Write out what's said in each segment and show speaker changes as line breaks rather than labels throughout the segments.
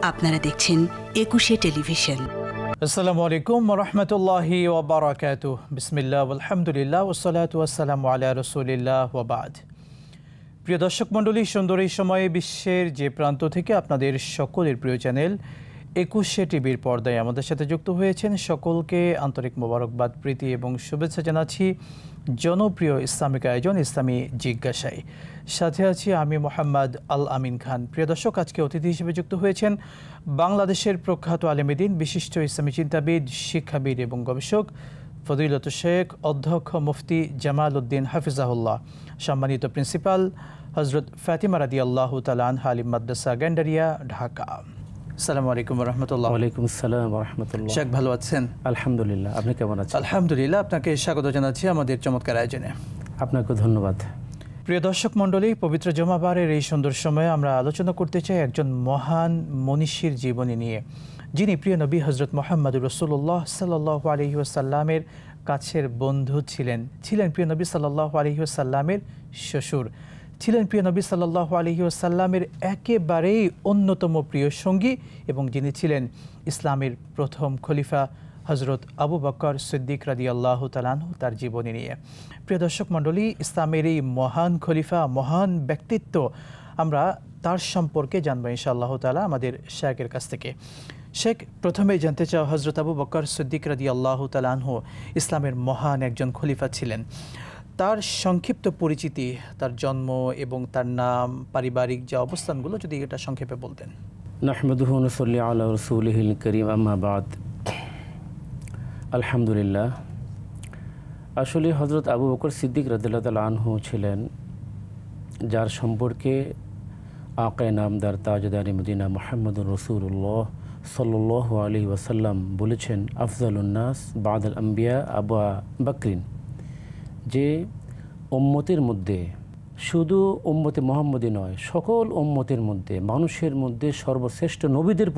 আপনারা দেখছেন একুশে টেলিভিশন।
আসসালামু আলাইকুম ওয়া রাহমাতুল্লাহি ওয়া বারাকাতুহু। বিসমিল্লাহ আলহামদুলিল্লাহ ওয়াসসালাতু ওয়াসসালামু আলা রাসূলিল্লাহ ওয়া বাদ। প্রিয় দর্শক মণ্ডলী, সুন্দর এই সময়ে বিশ্বের যে প্রান্ত থেকে আপনাদের সকলের প্রিয় চ্যানেল একুশে টিভির পর্দায় আমাদের সাথে যুক্ত হয়েছেন সকলকে আন্তরিক মোবারকবাদ, প্রীতি এবং শুভেচ্ছা জানাচ্ছি জনপ্রিয় ইসলামিক আয়োজন ইসলামী জিজ্ঞাসায়। সাথে আছি আমি মোহাম্মদ আল আমিন খান। প্রিয় দর্শক, আজকে অতিথি হিসেবে যুক্ত হয়েছেন বাংলাদেশের প্রখ্যাত আলেমদ্বীন, বিশিষ্ট ইসলামী চিন্তাবিদ, শিক্ষাবিদ এবং গবেষক ফজিলত শেখ অধ্যক্ষ মুফতি জামাল উদ্দিন হাফিজাহুল্লাহ, সম্মানিত প্রিন্সিপাল হজরত ফাতিমা রাদিয়াল্লাহু তাআলা আনহা আলিম মাদ্রাসা গেন্ডারিয়া, ঢাকা। আসসালামু আলাইকুম ওয়া রাহমাতুল্লাহ।
ওয়ালাইকুম আসসালাম ওয়া রাহমাতুল্লাহ।
শেখ, ভালো আছেন?
আলহামদুলিল্লাহ, আপনি কেমন আছেন?
আলহামদুলিল্লাহ, আপনাকে স্বাগত জানাচ্ছি আমাদের চমৎকার আয়োজনে।
আপনাকে ধন্যবাদ।
প্রিয় দর্শক মণ্ডলী, পবিত্র জুমাবারের এই সুন্দর সময়ে আমরা আলোচনা করতে চাই একজন মহান মনীষীর জীবনী নিয়ে, যিনি প্রিয় নবী হজরত মুহাম্মদুর রাসূলুল্লাহ সাল্লাল্লাহু আলাইহি ওয়াসাল্লামের কাছের বন্ধু ছিলেন প্রিয় নবী সাল্লাল্লাহু আলাইহি ওয়াসাল্লামের শ্বশুর, ছিলেন প্রিয় নবী সাল্লাল্লাহু আলাইহি ওয়াসাল্লামের একেবারেই অন্যতম প্রিয় সঙ্গী, এবং যিনি ছিলেন ইসলামের প্রথম খলিফা হজরত আবু বকর সিদ্দিক রাদিয়াল্লাহু তাআলা আনহু, তার জীবনী নিয়ে। প্রিয় দর্শক মণ্ডলী, ইসলামের এই মহান খলিফা, মহান ব্যক্তিত্ব, আমরা তার সম্পর্কে জানবো ইনশাআল্লাহ তাআলা আমাদের শেখের কাছ থেকে। শেখ, প্রথমেই জানতে চাও, হজরত আবু বকর সিদ্দিক রাদিয়াল্লাহু তাআলা আনহু ইসলামের মহান একজন খলিফা ছিলেন। তার সংক্ষিপ্ত পরিচিতি, তার জন্ম এবং তার নাম, পারিবারিক যে অবস্থানগুলো, যদি এটা সংক্ষেপে বলতেন।
নাহমাদুহু ওয়া নুসাল্লি আলা রাসূলিহিল কারীম, আম্মা বাদ। আলহামদুলিল্লাহ, আসলে হজরত আবু বকর সিদ্দিক রাদিয়াল্লাহু তাআলা আনহু ছিলেন যার সম্পর্কে আকায়ে নামদার তাজদারে মদিনা মুহাম্মদুর রাসূলুল্লাহ সাল্লাল্লাহু আলাইহি ওয়াসাল্লাম বলেছেন, আফজালুন নাস বাদাল আম্বিয়া আবু বকরিন, যে উম্মতের মধ্যে, শুধু উম্মতে মুহাম্মদী নয়, সকল উম্মতের মধ্যে, মানুষের মধ্যে সর্বশ্রেষ্ঠ, নবীদের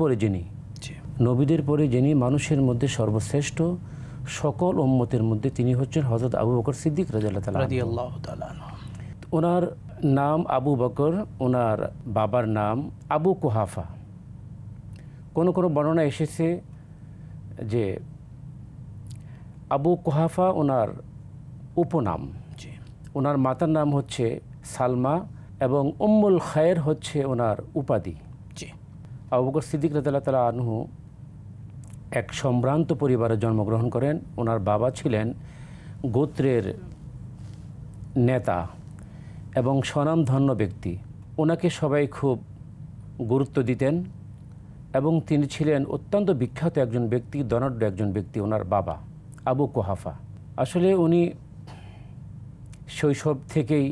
পরে যিনি মানুষের মধ্যে সর্বশ্রেষ্ঠ, সকল উম্মতের মধ্যে তিনি হচ্ছেন হযরত আবু বকর সিদ্দিক রাদিয়াল্লাহু তাআলা আনহু। ওনার নাম আবু বকর, ওনার বাবার নাম আবু কুহাফা। কোনো বর্ণনা এসেছে যে আবু কুহাফা ওনার উপনাম, ওনার মাতার নাম হচ্ছে সালমা, এবং উম্মুল খায়ের হচ্ছে ওনার উপাধি। আবু বকর সিদ্দিক রাদিয়াল্লাহু তাআলা আনহু এক সম্ভ্রান্ত পরিবারে জন্মগ্রহণ করেন। ওনার বাবা ছিলেন গোত্রের নেতা এবং স্বনামধন্য ব্যক্তি। ওনাকে সবাই খুব গুরুত্ব দিতেন এবং তিনি ছিলেন অত্যন্ত বিখ্যাত একজন ব্যক্তি, ধনাঢ্য একজন ব্যক্তি, ওনার বাবা আবু কুহাফা। আসলে উনি শৈশব থেকেই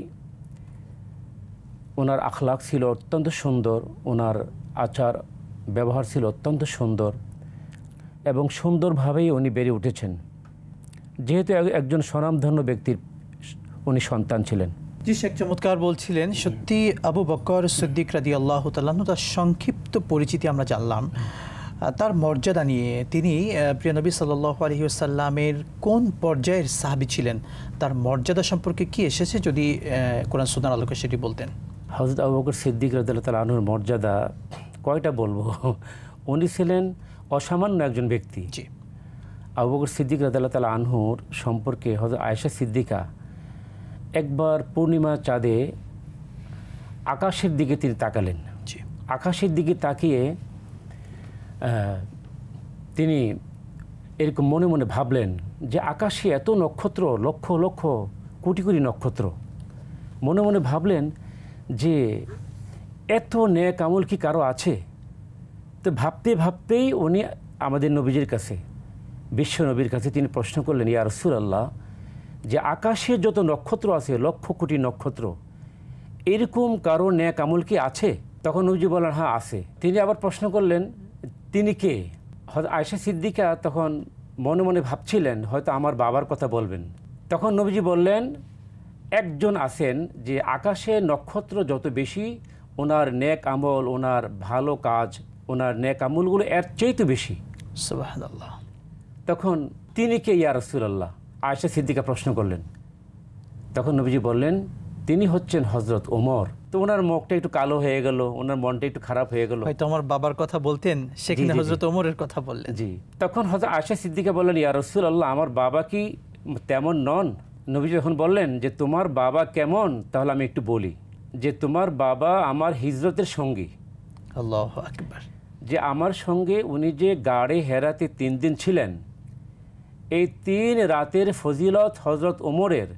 ওনার আখলাক ছিল অত্যন্ত সুন্দর, ওনার আচার ব্যবহার ছিল অত্যন্ত সুন্দর, এবং সুন্দরভাবেই উনি বেড়ে উঠেছেন, যেহেতু একজন স্বনামধন্য ব্যক্তির উনি সন্তান ছিলেন।
জি শেখ, চমৎকার বলছিলেন। সত্যি আবু বকর সিদ্দিক রাদিয়াল্লাহু তাআলা আনহু, তার সংক্ষিপ্ত পরিচিতি আমরা জানলাম। তার মর্যাদা নিয়ে, তিনি প্রিয় নবী সাল্লাল্লাহু আলাইহি ওয়াসাল্লামের কোন পর্যায়ের সাহাবী ছিলেন, তার মর্যাদা সম্পর্কে কি এসেছে, যদি কোরআন সুন্নাহর আলোকে সেটি বলতেন।
হযরত আবু বকর সিদ্দিক রাদিয়াল্লাহু তাআলা আনহুর মর্যাদা কয়টা বলবো, উনি ছিলেন অসামান্য একজন ব্যক্তি। আবু বকর সিদ্দিক রাদিয়াল্লাহু তাআলা আনহুর সম্পর্কে হযরত আয়েশা সিদ্দিকা একবার পূর্ণিমা চাঁদে আকাশের দিকে তিনি তাকালেন। আকাশের দিকে তাকিয়ে তিনি এরকম মনে মনে ভাবলেন যে আকাশে এত নক্ষত্র, লক্ষ লক্ষ কোটি কোটি নক্ষত্র। মনে মনে ভাবলেন যে এত নেক আমল কি কারো আছে? তো ভাবতে ভাবতেই উনি আমাদের নবীজির কাছে, বিশ্ব নবীর কাছে তিনি প্রশ্ন করলেন, ইয়া রাসূলুল্লাহ, যে আকাশে যত নক্ষত্র আছে, লক্ষ কোটি নক্ষত্র, এরকম কারো নেক আমল কি আছে? তখন নবীজি বললেন, হ্যাঁ আছে। তিনি আবার প্রশ্ন করলেন, তিনি কে? হযরত আয়েশা সিদ্দিকা তখন মনে মনে ভাবছিলেন হয়তো আমার বাবার কথা বলবেন। তখন নবীজি বললেন, একজন আছেন যে আকাশে নক্ষত্র যত বেশি, ওনার নেক আমল, ওনার ভালো কাজ, ওনার নেক আমলগুলো এর চেয়ে বেশি।
সুবহানাল্লাহ।
তখন তিনি কে ইয়া রাসূলুল্লাহ? আয়েশা সিদ্দিকা প্রশ্ন করলেন। তখন নবীজি বললেন, তিনি হচ্ছেন হজরত ওমর। তো ওনার মুখটা একটু কালো হয়ে গেল, ওনার মনটা একটু খারাপ হয়ে গেল।
হয়তো আমার বাবার কথা বলতেন, সেখানে হযরত ওমরের কথা বললেন।
জি, তখন হযরত আয়েশা সিদ্দিকা বললেন, ইয়া রাসূলুল্লাহ, আমার বাবা কি তেমন নন? নবীজি যখন বললেন যে তোমার বাবা কেমন, তাহলে আমি একটু বলি যে তোমার বাবা আমার হিজরতের সঙ্গী।
আল্লাহু আকবার।
যে আমার সঙ্গে উনি যে গাড়ে হেরাতে 3 দিন ছিলেন, এই 3 রাতের ফজিলত হজরত ওমরের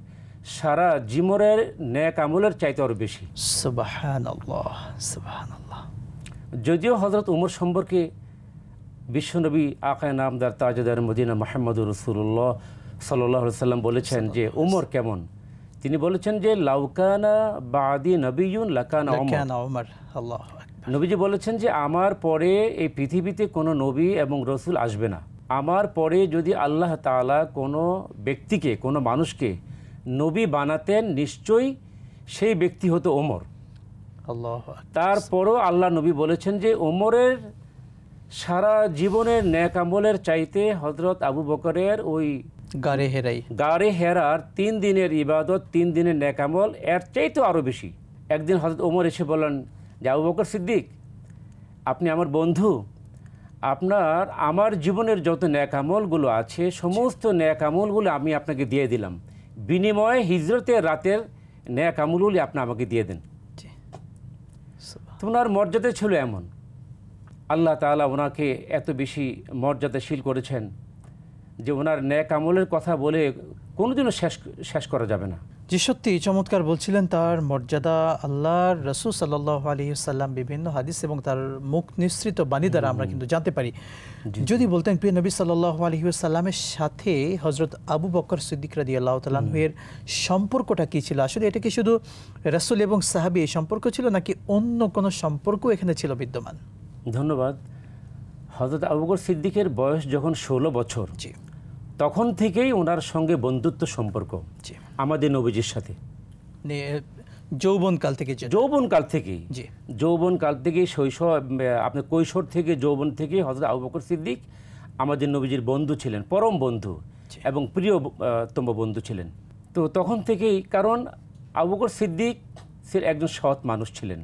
সারা জীবনের নেক আমলের চাইতে আরও বেশি।
সুবহানাল্লাহ, সুবহানাল্লাহ।
যদিও হজরত ওমর সম্পর্কে বিশ্বনবী আকায়ে নামদার তাজদার মদিনা মুহাম্মদুর রাসূলুল্লাহ সাল্লাল্লাহু আলাইহি সাল্লাম বলেছেন যে ওমর কেমন, তিনি বলেছেন যে লাউকানা বাদি নবিয়ুন লাকানা ওমর।
আল্লাহু আকবার।
নবীজি বলেছেন যে আমার পরে এই পৃথিবীতে কোনো নবী এবং রসুল আসবে না। আমার পরে যদি আল্লাহ তাআলা কোনো ব্যক্তিকে, কোনো মানুষকে নবী বানাতেন, নিশ্চয়ই সেই ব্যক্তি হতো ওমর।
আল্লাহু আকবার।
তারপরও আল্লাহ নবী বলেছেন যে ওমরের সারা জীবনের নেক আমলের চাইতে হযরত আবু বকরের ওই গাড়ে হেরার 3 দিনের ইবাদত, 3 দিনের নেক আমল এর চাইতে আরও বেশি। একদিন হযরত ওমর এসে বললেন যে আবু বকর সিদ্দিক, আপনি আমার বন্ধু, আপনার আমার জীবনের যত নেক আমলগুলো আছে সমস্ত নেক আমলগুলো আমি আপনাকে দিয়ে দিলাম, বিনিময়ে হিজরতের রাতের নেক আমলগুলি আপনি আমাকে দিয়ে দেন। ওনার মর্যাদা ছিল এমন, আল্লাহ তাআলা ওনাকে এত বেশি মর্যাদাশীল করেছেন যে ওনার নেক আমলের কথা বলে কোনোদিনও শেষ করা যাবে না।
জি, সত্যি চমৎকার বলছিলেন তার মর্যাদা। আল্লাহর রাসূল সাল্লাল্লাহু আলাইহি ওয়াসাল্লাম বিভিন্ন হাদিস এবং তার মুখ নিঃসৃত বাণী দ্বারা আমরা কিন্তু জানতে পারি। যদি বলতেন প্রিয় নবী সাল্লাল্লাহু আলাইহি ওয়াসাল্লামের সাথে হযরত আবু বকর সিদ্দিক রাদিয়াল্লাহু তাআলা আনহু এর সম্পর্কটা কি ছিল? আসলে এটা কি শুধু রাসূল এবং সাহাবী এই সম্পর্ক ছিল, নাকি অন্য কোনো সম্পর্ক এখানে ছিল বিদ্যমান?
ধন্যবাদ। হযরত আবু বকর সিদ্দিকের বয়স যখন 16 বছর, তখন থেকেই ওনার সঙ্গে বন্ধুত্ব সম্পর্ক আমাদের নবীজির সাথে।
যৌবনকাল
থেকে শৈশব, আপনার কৈশোর থেকে, যৌবন থেকে হযরত আবু বকর সিদ্দিক আমাদের নবীজির বন্ধু ছিলেন, পরম বন্ধু এবং প্রিয়তম বন্ধু ছিলেন। তো তখন থেকেই, কারণ আবু বকর সিদ্দিক একজন সৎ মানুষ ছিলেন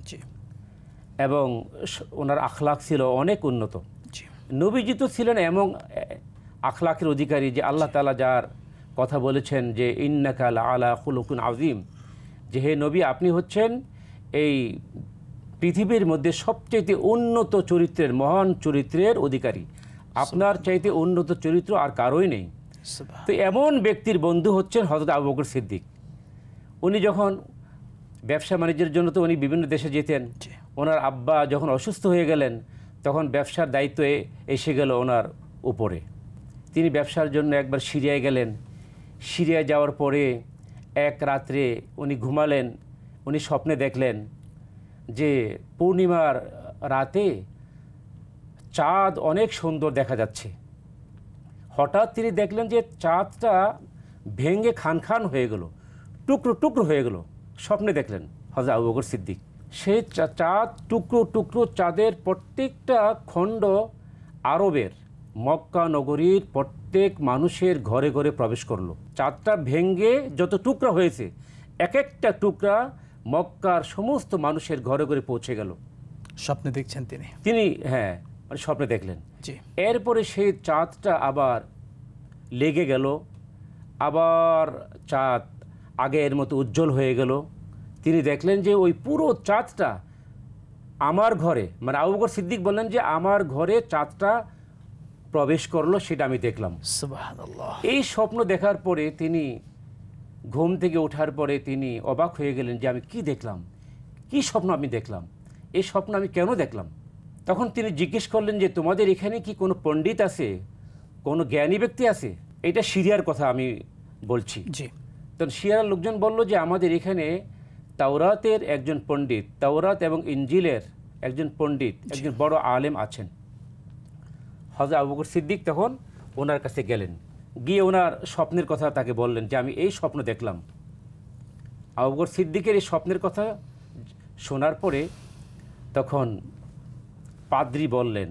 এবং ওনার আখলাক ছিল অনেক উন্নত। নবীজি তো ছিলেন এমন আখলাকের অধিকারী যে আল্লাহ তাআলা যার কথা বলেছেন যে ইন্নাকা লাআলা খুলুকুন আযীম, যে হে নবী, আপনি হচ্ছেন এই পৃথিবীর মধ্যে সবচেয়ে উন্নত চরিত্রের, মহান চরিত্রের অধিকারী, আপনার চাইতে উন্নত চরিত্র আর কারোই নেই। তো এমন ব্যক্তির বন্ধু হচ্ছেন হযরত আবু বকর সিদ্দিক। উনি যখন ব্যবসা বাণিজ্যের জন্য তো উনি বিভিন্ন দেশে যেতেন, ওনার আব্বা যখন অসুস্থ হয়ে গেলেন তখন ব্যবসার দায়িত্ব এসে গেল ওনার উপরে। তিনি ব্যবসার জন্য একবার সিরিয়ায় গেলেন। সিরিয়ায় যাওয়ার পরে এক রাত্রে উনি ঘুমালেন, উনি স্বপ্নে দেখলেন যে পূর্ণিমার রাতে চাঁদ অনেক সুন্দর দেখা যাচ্ছে। হঠাৎ তিনি দেখলেন যে চাঁদটা ভেঙে খান খান হয়ে গেল, টুকরো টুকরো হয়ে গেল। স্বপ্নে দেখলেন হযরত আবু বকর সিদ্দিক। সেই চাঁদ টুকরো টুকরো চাঁদের প্রত্যেকটা খণ্ড আরবের মক্কা নগরীর প্রত্যেক মানুষের ঘরে ঘরে প্রবেশ করলো। চাঁদটা ভেঙে যত টুকরা হয়েছে, এক একটা টুকরা মক্কার সমস্ত মানুষের ঘরে ঘরে পৌঁছে গেল।
স্বপ্নে দেখছেন
তিনি হ্যাঁ, মানে স্বপ্নে দেখলেন। এরপরে সেই চাঁদটা আবার লেগে গেল, আবার চাঁদ আগের মতো উজ্জ্বল হয়ে গেল। তিনি দেখলেন যে ওই পুরো চাঁদটা আমার ঘরে, মানে আবু বকর সিদ্দিক বললেন যে আমার ঘরে চাঁদটা প্রবেশ করলো, সেটা আমি দেখলাম।
সুবহানাল্লাহ।
এই স্বপ্ন দেখার পরে তিনি ঘুম থেকে ওঠার পরে তিনি অবাক হয়ে গেলেন যে আমি কি দেখলাম, কি স্বপ্ন আমি দেখলাম, এই স্বপ্ন আমি কেন দেখলাম? তখন তিনি জিজ্ঞেস করলেন যে তোমাদের এখানে কি কোনো পণ্ডিত আছে, কোনো জ্ঞানী ব্যক্তি আছে? এটা সিরিয়ার কথা আমি বলছি। তখন সিরিয়ার লোকজন বলল যে আমাদের এখানে তাওরাতের একজন পণ্ডিত, তাওরাত এবং ইনজিলের একজন পণ্ডিত, একজন বড় আলেম আছেন। হযরত আবু বকর সিদ্দিক তখন ওনার কাছে গেলেন, গিয়ে ওনার স্বপ্নের কথা তাকে বললেন যে আমি এই স্বপ্ন দেখলাম। আবু বকর সিদ্দিকের এই স্বপ্নের কথা শোনার পরে তখন পাদ্রী বললেন,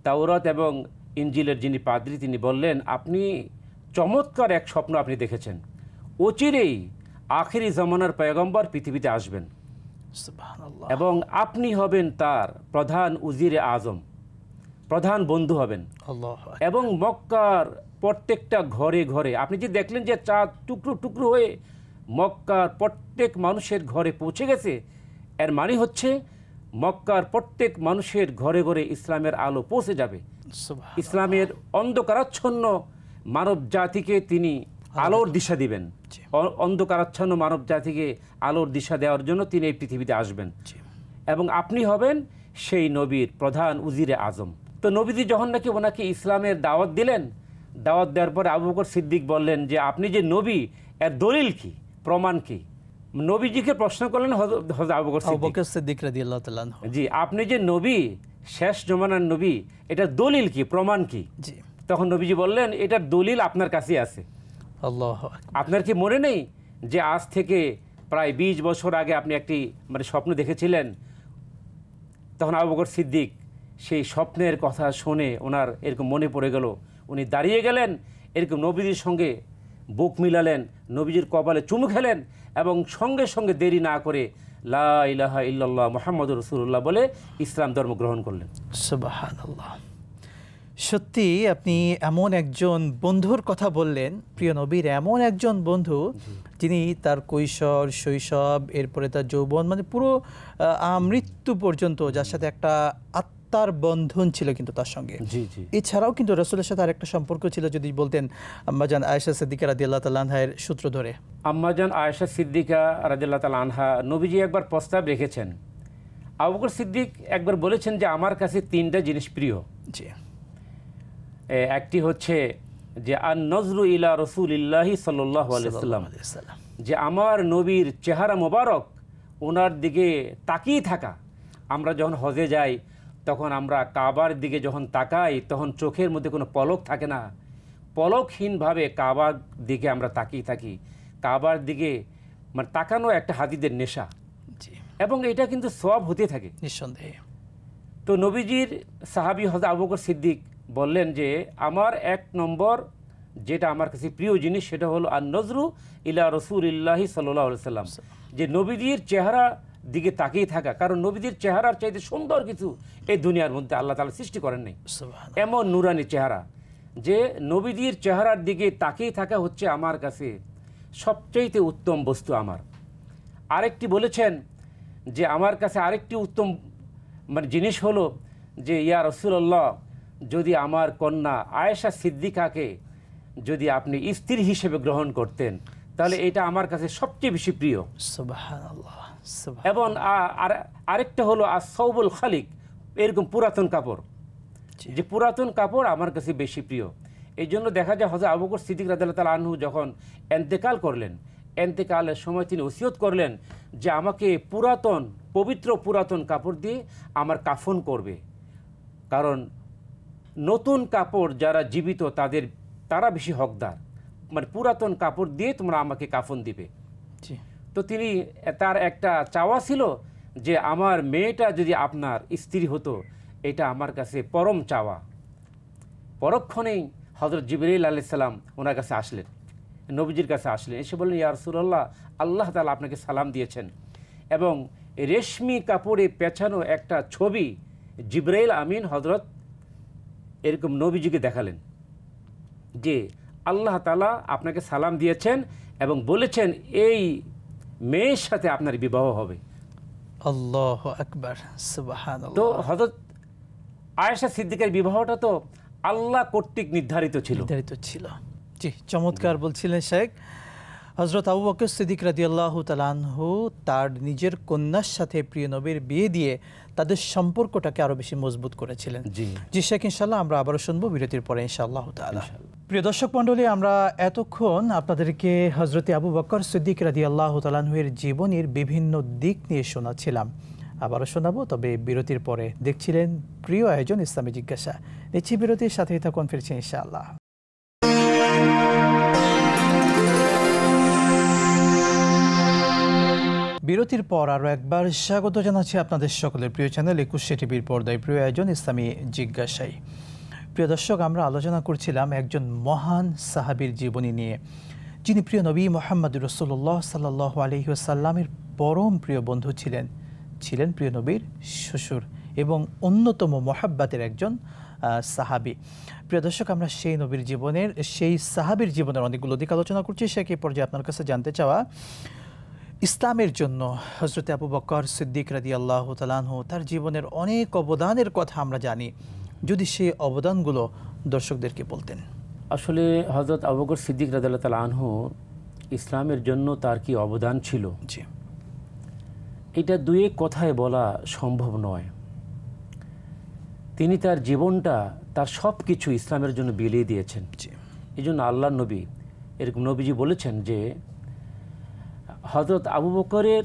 তাওরাত এবং ইনজিলের যিনি পাদ্রী তিনি বললেন, আপনি চমৎকার এক স্বপ্ন আপনি দেখেছেন, অচিরেই আখিরি জামানার পয়গম্বর পৃথিবীতে আসবেন
সুবহানাল্লাহ।
এবং আপনি হবেন তার প্রধান উজিরে আজম, প্রধান বন্ধু হবেন।
আল্লাহু আকবার।
এবং মক্কার প্রত্যেকটা ঘরে ঘরে আপনি যে দেখলেন যে চাঁদ টুকরো টুকরো হয়ে মক্কার প্রত্যেক মানুষের ঘরে পৌঁছে গেছে, এর মানে হচ্ছে মক্কার প্রত্যেক মানুষের ঘরে ঘরে ইসলামের আলো পৌঁছে যাবে।
সুবহানাল্লাহ।
ইসলামের অন্ধকারাচ্ছন্ন মানব জাতিকে তিনি আলোর দিশা দিবেন।
জি।
অন্ধকারাচ্ছন্ন মানব জাতিকে আলোর দিশা দেওয়ার জন্য তিনি এই পৃথিবীতে আসবেন
জি।
এবং আপনি হবেন সেই নবীর প্রধান উজিরে আজম। তো নবীজি যখন নাকি ওনাকে ইসলামের দাওয়াত দিলেন, দাওয়াত দেওয়ার পরে আবু বকর সিদ্দিক বললেন যে আপনি যে নবী, এর দলিল কি, প্রমাণ কি? নবীজিকে প্রশ্ন করলেন হযরত আবু বকর
আবু
সিদ্দিক,
বকর সিদ্দিক রাদিয়াল্লাহু তাআলা আনহু।
জি আপনি যে নবী, শেষ জমানার নবী, এটার দলিল কি, প্রমাণ কি?
জি।
তখন নবীজি বললেন এটার দলিল আপনার কাছে আছে।
আল্লাহু আকবার।
আপনার কি মনে নেই যে আজ থেকে প্রায় 20 বছর আগে আপনি একটি স্বপ্ন দেখেছিলেন? তখন আবু বকর সিদ্দিক সেই স্বপ্নের কথা শুনে ওনার এরকম মনে পড়ে গেল। উনি দাঁড়িয়ে গেলেন, এরকম নবীজির সঙ্গে বুক মিলালেন, নবীজির কপালে চুমু খেলেন এবং সঙ্গে সঙ্গে দেরি না করে লা ইলাহা ইল্লাল্লাহ মুহাম্মাদুর রাসূলুল্লাহ বলে ইসলাম ধর্ম গ্রহণ করলেন।
সুবহানাল্লাহ। সত্যি আপনি এমন একজন বন্ধুর কথা বললেন, প্রিয় নবীর এমন একজন বন্ধু যিনি তার কৈশোর, শৈশব, এরপরে তার যৌবন, মানে পুরো মৃত্যু পর্যন্ত, যার সাথে একটা আত্মার বন্ধন ছিল কিন্তু তার সঙ্গে।
জি জি।
এছাড়াও কিন্তু রাসূলের সাথে আরেকটা সম্পর্ক ছিল, যদি বলতেন আম্মাজান আয়েশা সিদ্দিকা রাদিয়াল্লাহু তাআলা আনহার সূত্র ধরে।
আম্মাজান আয়েশা সিদ্দিকা রাদিয়াল্লাহু তাআলা আনহা, নবীজি একবার প্রস্তাব রেখেছেন। আবু বকর সিদ্দিক একবার বলেছেন যে আমার কাছে 3টা জিনিস প্রিয়।
জি।
একটি হচ্ছে যে আন নজরু ইলা রাসূলিল্লাহি সাল্লাল্লাহু আলাইহি ওয়াসাল্লাম, যে আমার নবীর চেহারা মোবারক, ওনার দিকে তাকিয়ে থাকা। আমরা যখন হজে যাই তখন আমরা কাবার দিকে যখন তাকাই তখন চোখের মধ্যে কোনো পলক থাকে না, পলকহীনভাবে কাবার দিকে আমরা তাকিয়ে থাকি। কাবার দিকে তাকানো একটা হাদিদের নেশা,
জি,
এবং এটা কিন্তু সওয়াব হতে থাকে
নিঃসন্দেহে।
তো নবীজির সাহাবী হযরত আবু বকর সিদ্দিক বললেন যে আমার 1 নম্বর যেটা আমার কাছে প্রিয় জিনিস সেটা হলো আন নজরু ইলা রাসূলিল্লাহি সাল্লাল্লাহু আলাইহি ওয়াসাল্লাম, যে নবীজির চেহারা দিকে তাকিয়ে থাকা। কারণ নবীজির চেহারার চাইতে সুন্দর কিছু এই দুনিয়ার মধ্যে আল্লাহ তাআলা সৃষ্টি করেন নাই। এমন নুরানি চেহারা, যে নবীজির চেহারার দিকে তাকিয়ে থাকা হচ্ছে আমার কাছে সবচেয়ে উত্তম বস্তু আমার। আরেকটি বলেছেন যে আমার কাছে আরেকটি উত্তম জিনিস হলো যে ইয়া রাসূলুল্লাহ, যদি আমার কন্যা আয়েশা সিদ্দিকাকে যদি আপনি স্ত্রী হিসেবে গ্রহণ করতেন তাহলে এটা আমার কাছে সবচেয়ে বেশি প্রিয়।
সুবহানাল্লাহ।
এবং আরেকটা হলো আস-সাউবুল খালিক, এরকম পুরাতন কাপড়, যে পুরাতন কাপড় আমার কাছে বেশি প্রিয়। এই জন্য দেখা যায় হযরত আবু বকর সিদ্দিক রাদিয়াল্লাহু তাআলা আনহু যখন ইন্তেকাল করলেন, ইন্তেকালের সময় তিনি ওসিয়ত করলেন যে আমাকে পুরাতন, পবিত্র পুরাতন কাপড় দিয়ে আমার কাফন করবে। কারণ নতুন কাপড় যারা জীবিত তারা বেশি হকদার, পুরাতন কাপড় দিয়ে তোমরা আমাকে কাফন দিবে। তো তিনি, তার একটা চাওয়া ছিল যে আমার মেয়েটা যদি আপনার স্ত্রী হতো, এটা আমার কাছে পরম চাওয়া। পরক্ষণেই হযরত জিবরাইল আলাইহিস সালাম ওনার কাছে আসলেন, নবীজির কাছে আসলেন, এসে বললেন ইয়া রাসূলুল্লাহ, আল্লাহ তাআলা আপনাকে সালাম দিয়েছেন। এবং রেশমি কাপড়ে পেঁচানো একটা ছবি জিবরাইল আমিন হযরত এরকম নবীজিকে দেখালেন যে আল্লাহ তাআলা আপনাকে সালাম দিয়েছেন এবং বলেছেন এই মেয়ের সাথে আপনার বিবাহ হবে।
আল্লাহু আকবার, সুবহানাল্লাহ।
তো হযরত আয়েশা সিদ্দিকার বিবাহটা তো আল্লাহ কর্তৃক নির্ধারিত ছিল।
জি, চমৎকার বলছিলেন শেখ। হযরত আবু বকর সিদ্দিক রাদিয়াল্লাহু তাআলা আনহু তার নিজের কন্যার সাথে প্রিয় নবীর বিয়ে দিয়ে তাদের সম্পর্কটাকে আরো বেশি মজবুত করেছিলেন। জি শেখ, ইনশাআল্লাহ আমরা আবারও শুনবো বিরতির পরে ইনশাআল্লাহ তাআলা। প্রিয় দর্শক মণ্ডলী, আমরা এতক্ষণ আপনাদেরকে হযরত আবু বকর সিদ্দিক রাদিয়াল্লাহু তাআলা আনহুর জীবনের বিভিন্ন দিক নিয়ে শোনাচ্ছিলাম। আবারও শোনাবো, তবে বিরতির পরে। দেখছিলেন প্রিয় আয়োজন ইসলামী জিজ্ঞাসা। নিচ্ছি বিরতির সাথেই থাকুন, ফিরছি ইনশাআল্লাহ। বিরতির পর আরও একবার স্বাগত জানাচ্ছি আপনাদের সকলের প্রিয় চ্যানেল 21 টিভির পর্দায় প্রিয় আয়োজন ইসলামী জিজ্ঞাসায়। প্রিয় দর্শক, আমরা আলোচনা করছিলাম একজন মহান সাহাবীর জীবনী নিয়ে, যিনি প্রিয় নবী মুহাম্মদ রাসূলুল্লাহ সাল্লাল্লাহু আলাইহি ওয়াসাল্লামের পরম প্রিয় বন্ধু ছিলেন প্রিয় নবীর শ্বশুর এবং অন্যতম মহাব্বাতের একজন সাহাবী। প্রিয় দর্শক, আমরা সেই নবীর জীবনের, সেই সাহাবীর জীবনের অনেকগুলো দিক আলোচনা করছি। সেই পর্যায়ে আপনার কাছে জানতে চাওয়া, ইসলামের জন্য হযরত আবু বকর সিদ্দিক রাদিয়াল্লাহু তাআলা আনহু তার জীবনের অনেক অবদানের কথা আমরা জানি, যদি সেই অবদানগুলো দর্শকদেরকে বলতেন।
আসলে হযরত আবু বকর সিদ্দিক রাদিয়াল্লাহু তাআলা আনহু ইসলামের জন্য তার কি অবদান ছিল,
জি,
এটা দুই এক কথায় বলা সম্ভব নয়। তিনি তার জীবনটা, তার সব কিছু ইসলামের জন্য বিলিয়ে দিয়েছেন। এই জন্য আল্লাহর নবী, এরকম নবীজি বলেছেন যে হযরত আবু বকরের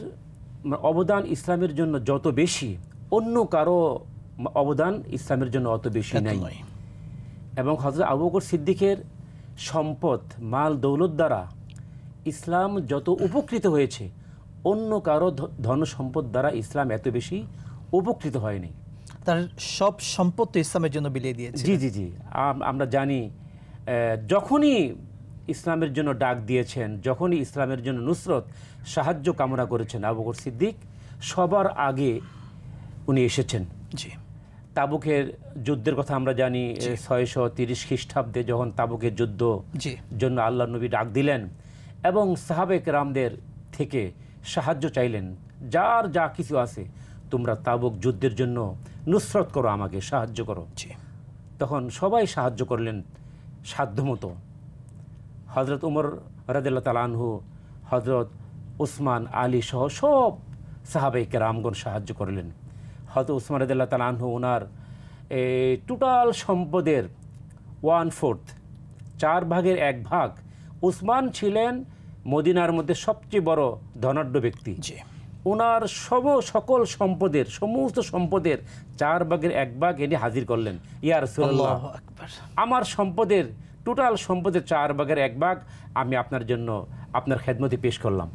অবদান ইসলামের জন্য যত বেশি, অন্য কারো অবদান ইসলামের জন্য অত বেশি নাই। এবং হযরত আবু বকর সিদ্দিকের সম্পদ, মাল দৌলত দ্বারা ইসলাম যত উপকৃত হয়েছে, অন্য কারো ধন সম্পদ দ্বারা ইসলাম এত বেশি উপকৃত হয়নি।
তার সব সম্পদ তো ইসলামের জন্য বিলিয়ে দিয়েছে।
জি জি জি, আমরা জানি যখনই ইসলামের জন্য ডাক দিয়েছেন, যখনই ইসলামের জন্য নুসরত, সাহায্য কামনা করেছেন, আবু বকর সিদ্দিক সবার আগে উনি এসেছেন।
জি,
তাবুকের যুদ্ধের কথা আমরা জানি, 630 খ্রিস্টাব্দে যখন তাবুকের যুদ্ধ জন্য আল্লাহ নবী ডাক দিলেন এবং সাহাবে কেরামদের থেকে সাহায্য চাইলেন, যার যা কিছু আছে তোমরা তাবুক যুদ্ধের জন্য নুসরত করো, আমাকে সাহায্য করো। তখন সবাই সাহায্য করলেন সাধ্যমতো। হযরত উমর রাদিয়াল্লাহু তাআলা আনহু, হযরত উসমান, আলী সহ সব সাহাবে কেরামগণ সাহায্য করলেন। হযরত উসমান রাদিয়াল্লাহু তাআলা আনহু ওনার টোটাল সম্পদের 1/4, 4 ভাগের 1 ভাগ, উসমান ছিলেন মদিনার মধ্যে সবচেয়ে বড় ধনাঢ্য ব্যক্তি। ওনার সকল সম্পদের, সমস্ত সম্পদের 4 ভাগের 1 ভাগ এনে হাজির করলেন। ইয়া রাসূলুল্লাহ, আমার সম্পদের, টোটাল সম্পদের 4 ভাগের 1 ভাগ আমি আপনার জন্য, আপনার খেদমতে পেশ করলাম।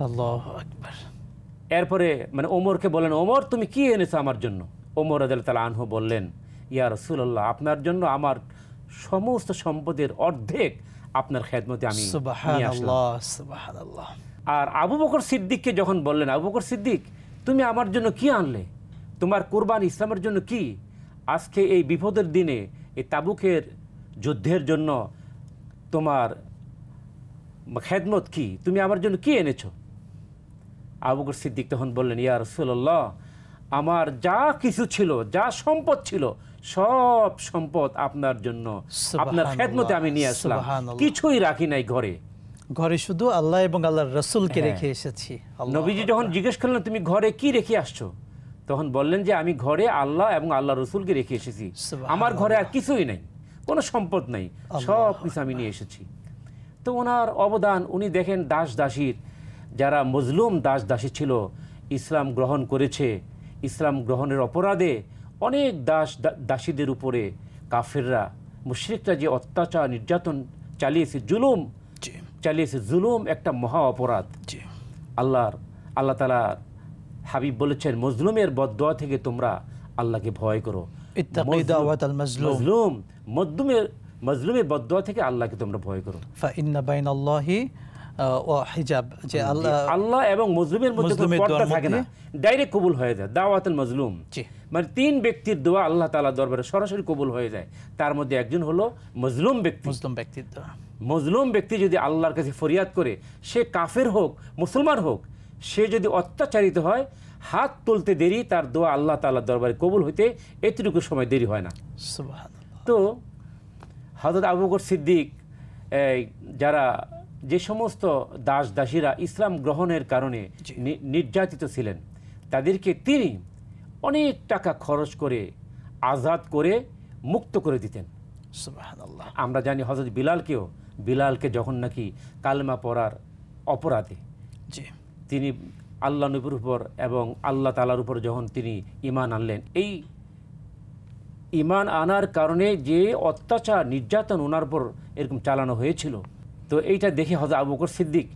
আল্লাহু আকবার।
এরপরে ওমরকে বলেন, ওমর তুমি কি এনেছো আমার জন্য? ওমর রাদিয়াল্লাহু তাআলা আনহু বললেন, ইয়া রাসূলুল্লাহ, আপনার জন্য আমার সমস্ত সম্পদের অর্ধেক আপনার খেদমতে আমি নিয়ে আসলাম।
সুবহানাল্লাহ, সুবহানাল্লাহ।
আর আবু বকর সিদ্দিককে যখন বললেন, আবু বকর সিদ্দিক তুমি আমার জন্য কি আনলে? তোমার কুরবান ইসলামের জন্য কি? আজকে এই বিপদের দিনে, এই তাবুকের যুদ্ধের জন্য তোমার খেদমত কি? তুমি আমার জন্য কি এনেছো? আবু বকর সিদ্দিক তখন বললেন, ইয়া রাসূলুল্লাহ, আমার যা কিছু ছিল, যা সম্পদ ছিল, সব সম্পদ আপনার জন্য, আপনার খেদমতে আমি নিয়ে আসলাম, কিছুই রাখি নাই ঘরে।
ঘরে শুধু আল্লাহ এবং আল্লাহর রাসূলকে রেখে এসেছি।
নবীজি যখন জিজ্ঞেস করলেন তুমি ঘরে কি রেখে আসছো, তখন বললেন যে আমি ঘরে আল্লাহ এবং আল্লাহর রাসূলকে রেখে এসেছি, আমার ঘরে আর কিছুই নাই, কোনো সম্পদ নাই, সব কিছু আমি নিয়ে এসেছি। তো ওনার অবদান, উনি দেখেন দাস দাসীর, যারা মজলুম দাস দাসী ছিল, ইসলাম গ্রহণ করেছে, ইসলাম গ্রহণের অপরাধে অনেক দাসীদের উপরে কাফেররা, মুশরিকরা যে অত্যাচার, নির্যাতন চালিয়েছে, জুলুম একটা মহা অপরাধ। আল্লাহ তাআলা হাবিব বলেছেন, মজলুমের বদদুয়া থেকে তোমরা আল্লাহকে ভয় করো। মজলুমের বদদুয়া থেকে আল্লাহকে তোমরা ভয় করো।
ফাইন্না বাইনাল্লাহি ওয়া হিজাব, যে
আল্লাহ এবং মজলুমের মধ্যে কোনো পর্দা থাকে না, ডাইরেক্ট কবুল হয়ে যায়। দাওয়াতুল মজলুম, মানে 3 ব্যক্তির দোয়া আল্লাহ তাআলা দরবারে সরাসরি কবুল হয়ে যায়। তার মধ্যে একজন হলো মজলুম ব্যক্তি। মজলুম ব্যক্তি যদি আল্লাহর কাছে ফরিয়াদ করে, সে কাফের হোক মুসলমান হোক, সে যদি অত্যাচারিত হয়, হাত তুলতে দেরি, তার দোয়া আল্লাহ তাআলার দরবারে কবুল হইতে এতটুকু সময় দেরি হয় না। তো হযরত আবু বকর সিদ্দিক, যারা যে সমস্ত দাস দাসীরা ইসলাম গ্রহণের কারণে নির্যাতিত ছিলেন, তাদেরকে তিনি অনেক টাকা খরচ করে আজাদ করে মুক্ত করে দিতেন।
সুবহানাল্লাহ।
আমরা জানি হযরত বিলালকে যখন নাকি কালেমা পড়ার অপরাধে তিনি আল্লাহ নবীর উপর এবং আল্লাহ তাআলার উপর যখন তিনি ঈমান আনলেন, এই ঈমান আনার কারণে যে অত্যাচার নির্যাতন ওনার উপর এরকম চালানো হয়েছিল, তো এইটা দেখে হযরত আবু বকর সিদ্দিক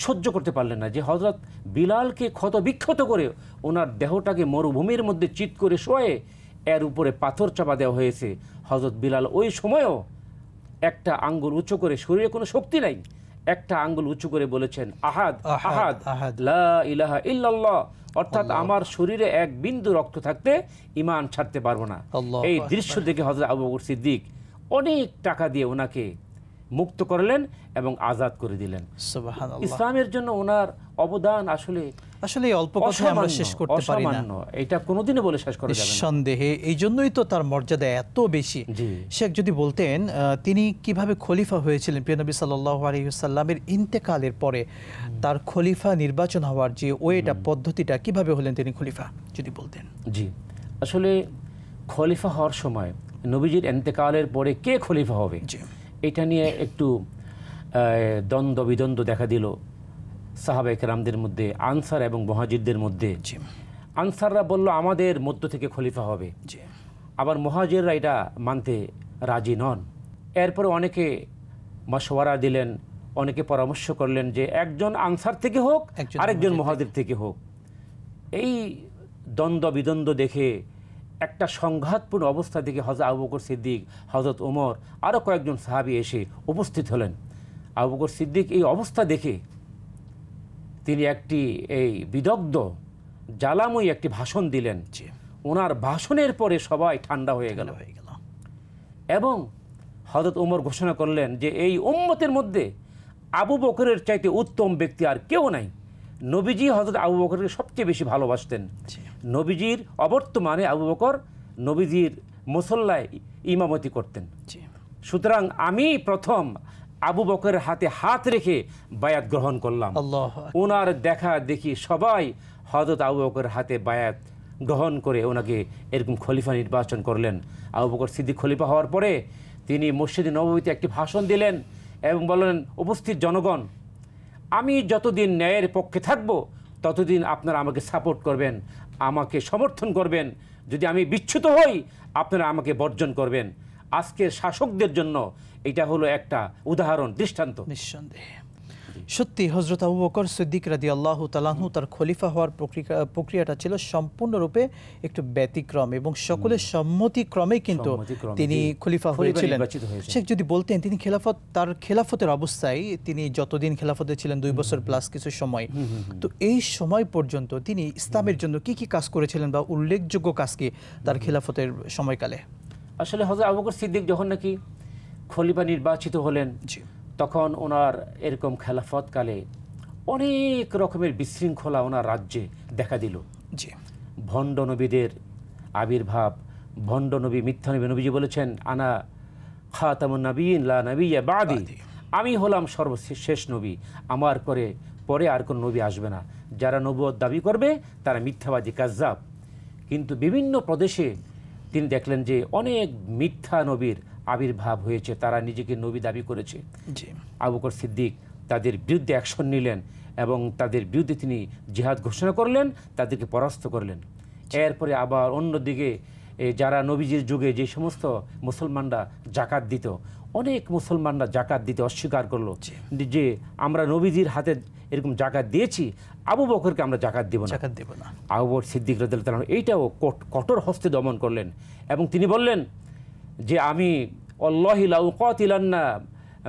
সহ্য করতে পারলেন না যে হযরত বিলালকে ক্ষত বিক্ষত করে ওনার দেহটাকে মরুভূমির মধ্যে চিৎ করে শোয়ে এর উপরে পাথর চাপা দেওয়া হয়েছে। হযরত বিলাল ওই সময়ও একটা আঙ্গুল উঁচু করে, শরীরে কোনো শক্তি নাই, একটা আঙ্গুল উঁচু করে বলেছেন আহাদ
আহাদ,
আহাদ
আহাদ।
লা ইলাহা ইল্লাল্লাহ, অর্থাৎ আমার শরীরে এক বিন্দু রক্ত থাকতে ঈমান ছাড়তে পারবো না।
আল্লাহু
এই
আকবার।
দৃশ্য দেখে হযরত আবু বকর সিদ্দিক অনেক টাকা দিয়ে ওনাকে মুক্ত করলেন এবং আজাদ করে দিলেন।
সুবহানাল্লাহ।
ইসলামের জন্য ওনার অবদান আসলে
আসলে এই অল্প কথায় আমরা শেষ করতে পারি না,
অসামান্য, এটা কোনোদিনও বলে শেষ করা যাবে না।
নিঃসন্দেহে। এই জন্যই তো তার মর্যাদা এত বেশি।
জি।
শেখ যদি বলতেন তিনি কিভাবে খলিফা হয়েছিলেন, প্রিয় নবী সাল্লাল্লাহু আলাইহি ওয়াসাল্লামের ইন্তেকালের পরে তার খলিফা নির্বাচন হওয়ার যে ওয়েটা, পদ্ধতিটা, কিভাবে হলেন তিনি খলিফা, যদি বলতেন।
জি, আসলে খলিফা হওয়ার সময় নবীজির ইন্তেকালের পরে কে খলিফা হবে,
জি।
এটা নিয়ে একটু দ্বন্দ্ব বিদ্বন্দ্ব দেখা দিল সাহাবায়ে কেরামদের মধ্যে, আনসার এবং মুহাজিরদের মধ্যে।
জি
আনসাররা বলল আমাদের মধ্য থেকে খলিফা হবে,
জি
আবার মুহাজিররা এটা মানতে রাজি নন। এরপরে অনেকে মাশওয়ারা দিলেন, অনেকে পরামর্শ করলেন যে একজন আনসার থেকে হোক,
একজন
আরেকজন
মুহাজির
মুহাজির থেকে হোক। এই দ্বন্দ্ব বিদ্বন্দ্ব দেখে একটা সংঘাতপূর্ণ অবস্থা দেখে হযরত আবু বকর সিদ্দিক, হযরত ওমর, আরও কয়েকজন সাহাবী এসে উপস্থিত হলেন। আবু বকর সিদ্দিক এই অবস্থা দেখে তিনি একটি এই বিদগ্ধ জ্বালাময়ী একটি ভাষণ দিলেন।
জি।
ওনার ভাষণের পরে সবাই ঠান্ডা হয়ে গেল এবং হযরত ওমর ঘোষণা করলেন যে এই উম্মতের মধ্যে আবু বকরের চাইতে উত্তম ব্যক্তি আর কেউ নাই। নবীজি হযরত আবু বকরকে সবচেয়ে বেশি ভালোবাসতেন। নবীজির অবর্তমানে আবু বকর নবীজির মুসল্লায় ইমামতি করতেন। সুতরাং আমি প্রথম আবু বকরের হাতে হাত রেখে বায়াত গ্রহণ করলাম। ওনার দেখা দেখি সবাই হযরত আবু বকরের হাতে বায়াত গ্রহণ করে ওনাকে এরকম খলিফা নির্বাচন করলেন। আবু বকর সিদ্দিক খলিফা হওয়ার পরে তিনি মসজিদে নববীতে একটি ভাষণ দিলেন এবং বললেন, উপস্থিত জনগণ, আমি যতদিন ন্যায়ের পক্ষে থাকব ততদিন আপনারা আমাকে সাপোর্ট করবেন, আমাকে সমর্থন করবেন। যদি আমি বিচ্যুত হই আপনারা আমাকে বর্জন করবেন। আজকের শাসকদের জন্য এটা হলো একটা উদাহরণ, দৃষ্টান্ত।
নিঃসন্দেহে সত্যি হযরত আবু বকর সিদ্দিক রাদিয়াল্লাহু তাআলা আনহু তার খলিফা হওয়ার প্রক্রিয়াটা ছিল সম্পূর্ণরূপে একটু ব্যতিক্রম এবং সকলের সম্মতিক্রমে কিন্তু তিনি খলিফা হয়েছিলেন। শেখ যদি বলতেন তিনি তার খেলাফতের অবস্থায় তিনি যতদিন খেলাফতে ছিলেন 2 বছর প্লাস কিছু সময়, তো এই সময় পর্যন্ত তিনি ইসলামের জন্য কি কি কাজ করেছিলেন বা উল্লেখযোগ্য কাজ কি তার খেলাফতের সময়কালে?
আসলে হযরত আবু বকর সিদ্দিক যখন নাকি খলিফা নির্বাচিত হলেন তখন ওনার এরকম খেলাফতকালে অনেক রকমের বিশৃঙ্খলা ওনার রাজ্যে দেখা দিল। ভণ্ড নবীদের আবির্ভাব, ভণ্ড নবী, মিথ্যা নবী। নবীজি বলেছেন, আনা খাতামুন নবিয়্যিন লা নবিয়্যা বাদি, আমি হলাম সর্বশেষ নবী, আমার পরে আর কোন নবী আসবে না। যারা নবুয়ত দাবি করবে তারা মিথ্যাবাদী, কাযযাব। কিন্তু বিভিন্ন প্রদেশে তিনি দেখলেন যে অনেক মিথ্যা নবীর আবির্ভাব হয়েছে, তারা নিজেকে নবী দাবি করেছে। আবু বকর সিদ্দিক তাদের বিরুদ্ধে অ্যাকশন নিলেন এবং তাদের বিরুদ্ধে তিনি জিহাদ ঘোষণা করলেন, তাদেরকে পরাস্ত করলেন। এরপরে আবার অন্যদিকে যারা নবীজির যুগে যে সমস্ত মুসলমানরা জাকাত দিত, অনেক মুসলমানরা জাকাত দিতে অস্বীকার করলো যে আমরা নবীজির হাতে এরকম জাকাত দিয়েছি, আবু বকরকে আমরা জাকাত দেব না। আবু বকর সিদ্দিক রাদিয়াল্লাহু তাআলা এইটাও কঠোর হস্তে দমন করলেন এবং তিনি বললেন যে আমি আল্লাহি লা উকাতিলান্না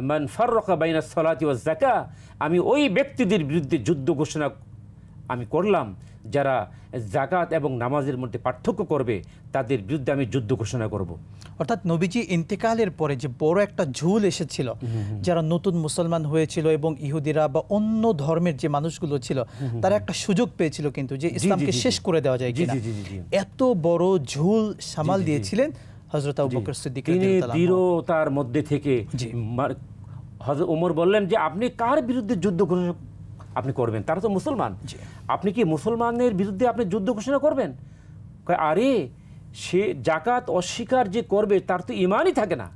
মান ফাররাকা বাইনা সালাতি ওয়াজ যাকাত, আমি ওই ব্যক্তিদের বিরুদ্ধে যুদ্ধ ঘোষণা আমি করলাম যারা যাকাত এবং নামাজের মধ্যে পার্থক্য করবে, তাদের বিরুদ্ধে আমি যুদ্ধ ঘোষণা করব।
অর্থাৎ নবীজি ইন্তেকালের পরে যে বড় একটা ঝুল এসেছিল, যারা নতুন মুসলমান হয়েছিল এবং ইহুদিরা বা অন্য ধর্মের যে মানুষগুলো ছিল তারা একটা সুযোগ পেয়েছিল কিন্তু যে ইসলামকে শেষ করে দেওয়া যায় কিনা, এত বড় ঝুল সামাল দিয়েছিলেন হযরত আবু বকর সিদ্দিক রাদিয়াল্লাহু তাআলা।
তিনি দৃঢ়তার মধ্যে থেকে হযরত ওমর বললেন যে আপনি কার বিরুদ্ধে যুদ্ধ ঘোষণা আপনি করবেন? তারা তো মুসলমান, আপনি কি মুসলমানের বিরুদ্ধে আপনি যুদ্ধ ঘোষণা করবেন? আরে সে জাকাত অস্বীকার যে করবে তার তো ঈমানই থাকে না,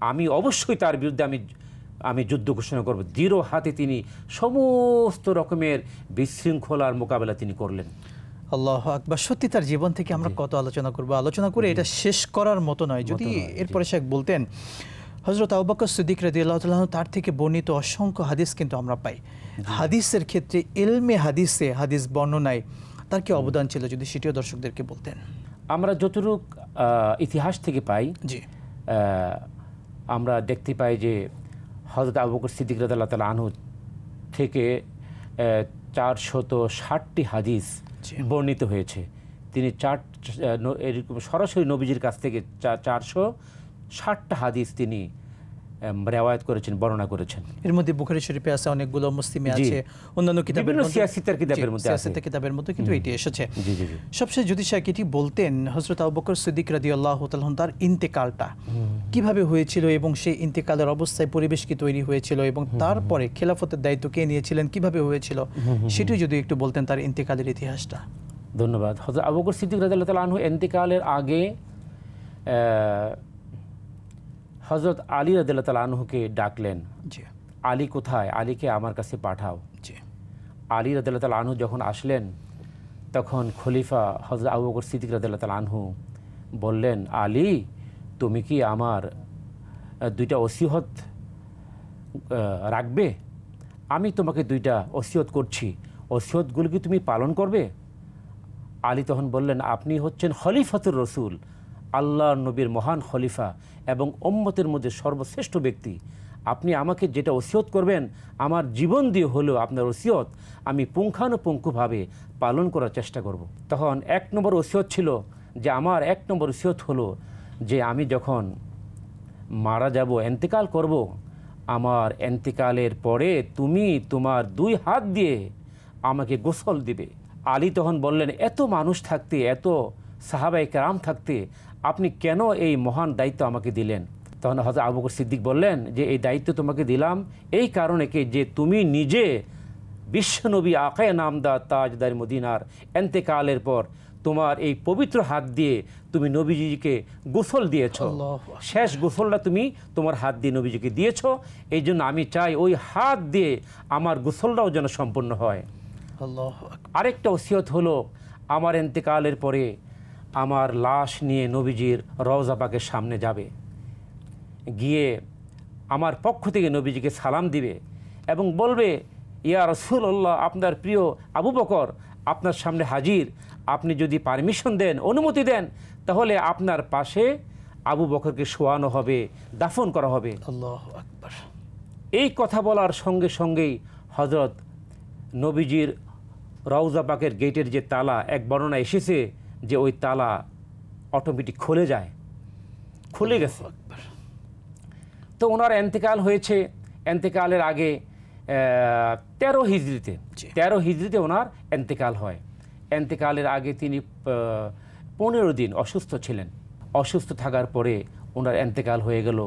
আমি অবশ্যই তার বিরুদ্ধে আমি যুদ্ধ ঘোষণা করব। দৃঢ় হাতে তিনি সমস্ত রকমের বিশৃঙ্খলার মোকাবেলা তিনি করলেন।
আল্লাহু আকবার। সত্যি তার জীবন থেকে আমরা কত আলোচনা করব, আলোচনা করে এটা শেষ করার মতো নয়। যদি এরপরে শেখ বলতেন হযরত আবু বকর সিদ্দিক রাদিয়াল্লাহু তাআলা তার থেকে বর্ণিত অসংখ্য হাদিস কিন্তু আমরা পাই। হাদিসের ক্ষেত্রে ইলমে হাদিসে, হাদিস বর্ণনায় তার কি অবদান ছিল, যদি সেটিও দর্শকদেরকে বলতেন।
আমরা যতটুক ইতিহাস থেকে পাই, আমরা দেখতে পাই যে হযরত আবু বকর সিদ্দিক রাদিয়াল্লাহু তাআলা আনহু থেকে 460টি হাদিস বর্ণিত হয়েছে। তিনি এরকম সরাসরি নবীজির কাছ থেকে 460টা হাদিস তিনি রিওয়ায়াত করেছেন, বর্ণনা করেছেন।
এর মধ্যে বুখারী শরীফে আছে, অনেকগুলো মুসলিমে আছে, অন্যান্য কিতাবের মধ্যে,
সিয়াসিতের কিতাবের মধ্যে আছে,
সিয়াসিতের কিতাবের মধ্যে কিন্তু এটি এসেছে।
জি জি জি।
সবশেষে যদি শাহ এটি বলতেন হযরত আবু বকর সিদ্দিক রাদিয়াল্লাহু তাআলা তার ইন্তেকালটা কিভাবে হয়েছিল এবং সেই ইন্তেকালের অবস্থায় পরিবেশ কি তৈরি হয়েছিল এবং তারপরে খেলাফতের দায়িত্ব কে নিয়েছিলেন, কিভাবে হয়েছিল, সেটি যদি একটু বলতেন তার ইন্তেকালের ইতিহাসটা।
ধন্যবাদ। হযরত আবু বকর সিদ্দিক রাদিয়াল্লাহু তাআলা আনহু ইন্তেকালের আগে হযরত আলী রাদিয়াল্লাহু তাআলা আনহুকে ডাকলেন।
জি।
আলী কোথায়? আলীকে আমার কাছে পাঠাও।
জি।
আলী রাদিয়াল্লাহু তাআলা আনহু যখন আসলেন তখন খলিফা হযরত আবু বকর সিদ্দিক রাদিয়াল্লাহু তাআলা আনহু বললেন, আলী তুমি কি আমার দুইটা ওসিয়ত রাখবে? আমি তোমাকে দুইটা ওসিয়ত করছি, ওসিয়তগুলো কি তুমি পালন করবে? আলী তখন বললেন, আপনি হচ্ছেন খলিফাতুর রসুল, আল্লাহর নবীর মহান খলিফা এবং উম্মতের মধ্যে সর্বশ্রেষ্ঠ ব্যক্তি। আপনি আমাকে যেটা ওসিয়ত করবেন আমার জীবন দিয়ে হলেও আপনার ওসিয়ত আমি পুঙ্খানুপুঙ্খভাবে পালন করার চেষ্টা করব। তখন 1 নম্বর ওসিয়ত ছিল যে আমার 1 নম্বর ওসিয়ত হলো যে আমি যখন মারা যাব, ইন্তেকাল করব, আমার ইন্তেকালের পরে তুমি তোমার 2 হাত দিয়ে আমাকে গোসল দিবে। আলী তখন বললেন, এত মানুষ থাকতে, এত সাহাবায়ে কেরাম থাকতে আপনি কেন এই মহান দায়িত্ব আমাকে দিলেন? তখন হযরত আবু বকর সিদ্দিক বললেন যে এই দায়িত্ব তোমাকে দিলাম এই কারণে যে তুমি নিজে বিশ্বনবী আকায়ে নামদার তাজদার মদিনার ইন্তেকালের পর তোমার এই পবিত্র হাত দিয়ে তুমি নবীজিকে গোসল দিয়েছ, শেষ গোসলটা তুমি তোমার হাত দিয়ে নবীজিকে দিয়েছ। এই জন্য আমি চাই ওই হাত দিয়ে আমার গোসলটাও যেন সম্পূর্ণ হয়। আরেকটা ওসিয়ত হলো আমার ইন্তেকালের পরে আমার লাশ নিয়ে নবীজির রওজা পাকের সামনে যাবে, গিয়ে আমার পক্ষ থেকে নবীজিকে সালাম দিবে এবং বলবে, ইয়া রাসূলুল্লাহ, আপনার প্রিয় আবু বকর আপনার সামনে হাজির, আপনি যদি পারমিশন দেন, অনুমতি দেন, তাহলে আপনার পাশে আবু বকরকে শোয়ানো হবে, দাফন করা হবে।
আল্লাহু আকবার।
এই কথা বলার সঙ্গে সঙ্গেই হযরত নবীজির রওজা পাকের গেটের যে তালা, এক বর্ণনা এসেছে যে ওই তালা অটোমেটিক খুলে যায়, খুলে গেছে। তো ওনার ইন্তেকাল হয়েছে, ইন্তেকালের আগে 13 হিজরিতে ওনার ইন্তেকাল হয়। ইন্তেকালের আগে তিনি 15 দিন অসুস্থ ছিলেন। অসুস্থ থাকার পরে ওনার ইন্তেকাল হয়ে গেল।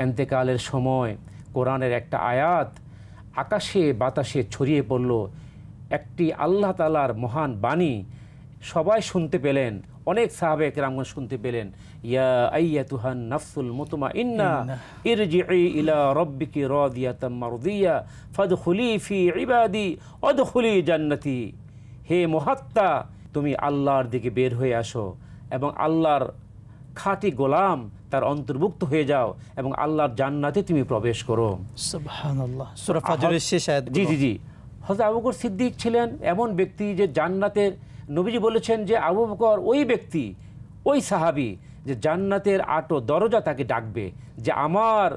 ইন্তেকালের সময় কোরআনের একটা আয়াত আকাশে বাতাসে ছড়িয়ে পড়ল, একটি আল্লাহ তাআলার মহান বাণী সবাই শুনতে পেলেন, অনেক সাহাবায়ে কেরামগণ শুনতে পেলেন, ইয়া আইয়াতুহান নাফসুল মুতমাইন্না ইরজিই ইলা রাব্বিকি রাদিয়াতাম মারদিয়া ফাদখুলি ফি ইবাদি ওয়াদখুলি জান্নাতি। হে মুহাত্তা, তুমি আল্লাহর দিকে বের হয়ে আসো এবং আল্লাহর খাঁটি গোলাম তার অন্তর্ভুক্ত হয়ে যাও এবং আল্লাহর জান্নাতে তুমি প্রবেশ করো।
সুবহানাল্লাহ। সূরা ফাজরের শেষ আয়াত।
জি জি জি। হযরত আবু বকর সিদ্দিক ছিলেন এমন ব্যক্তি যে জান্নাতের, নবীজি বলেছেন যে আবু বকর ওই ব্যক্তি, ওই সাহাবী যে জান্নাতের 8 দরজা তাকে ডাকবে যে আমার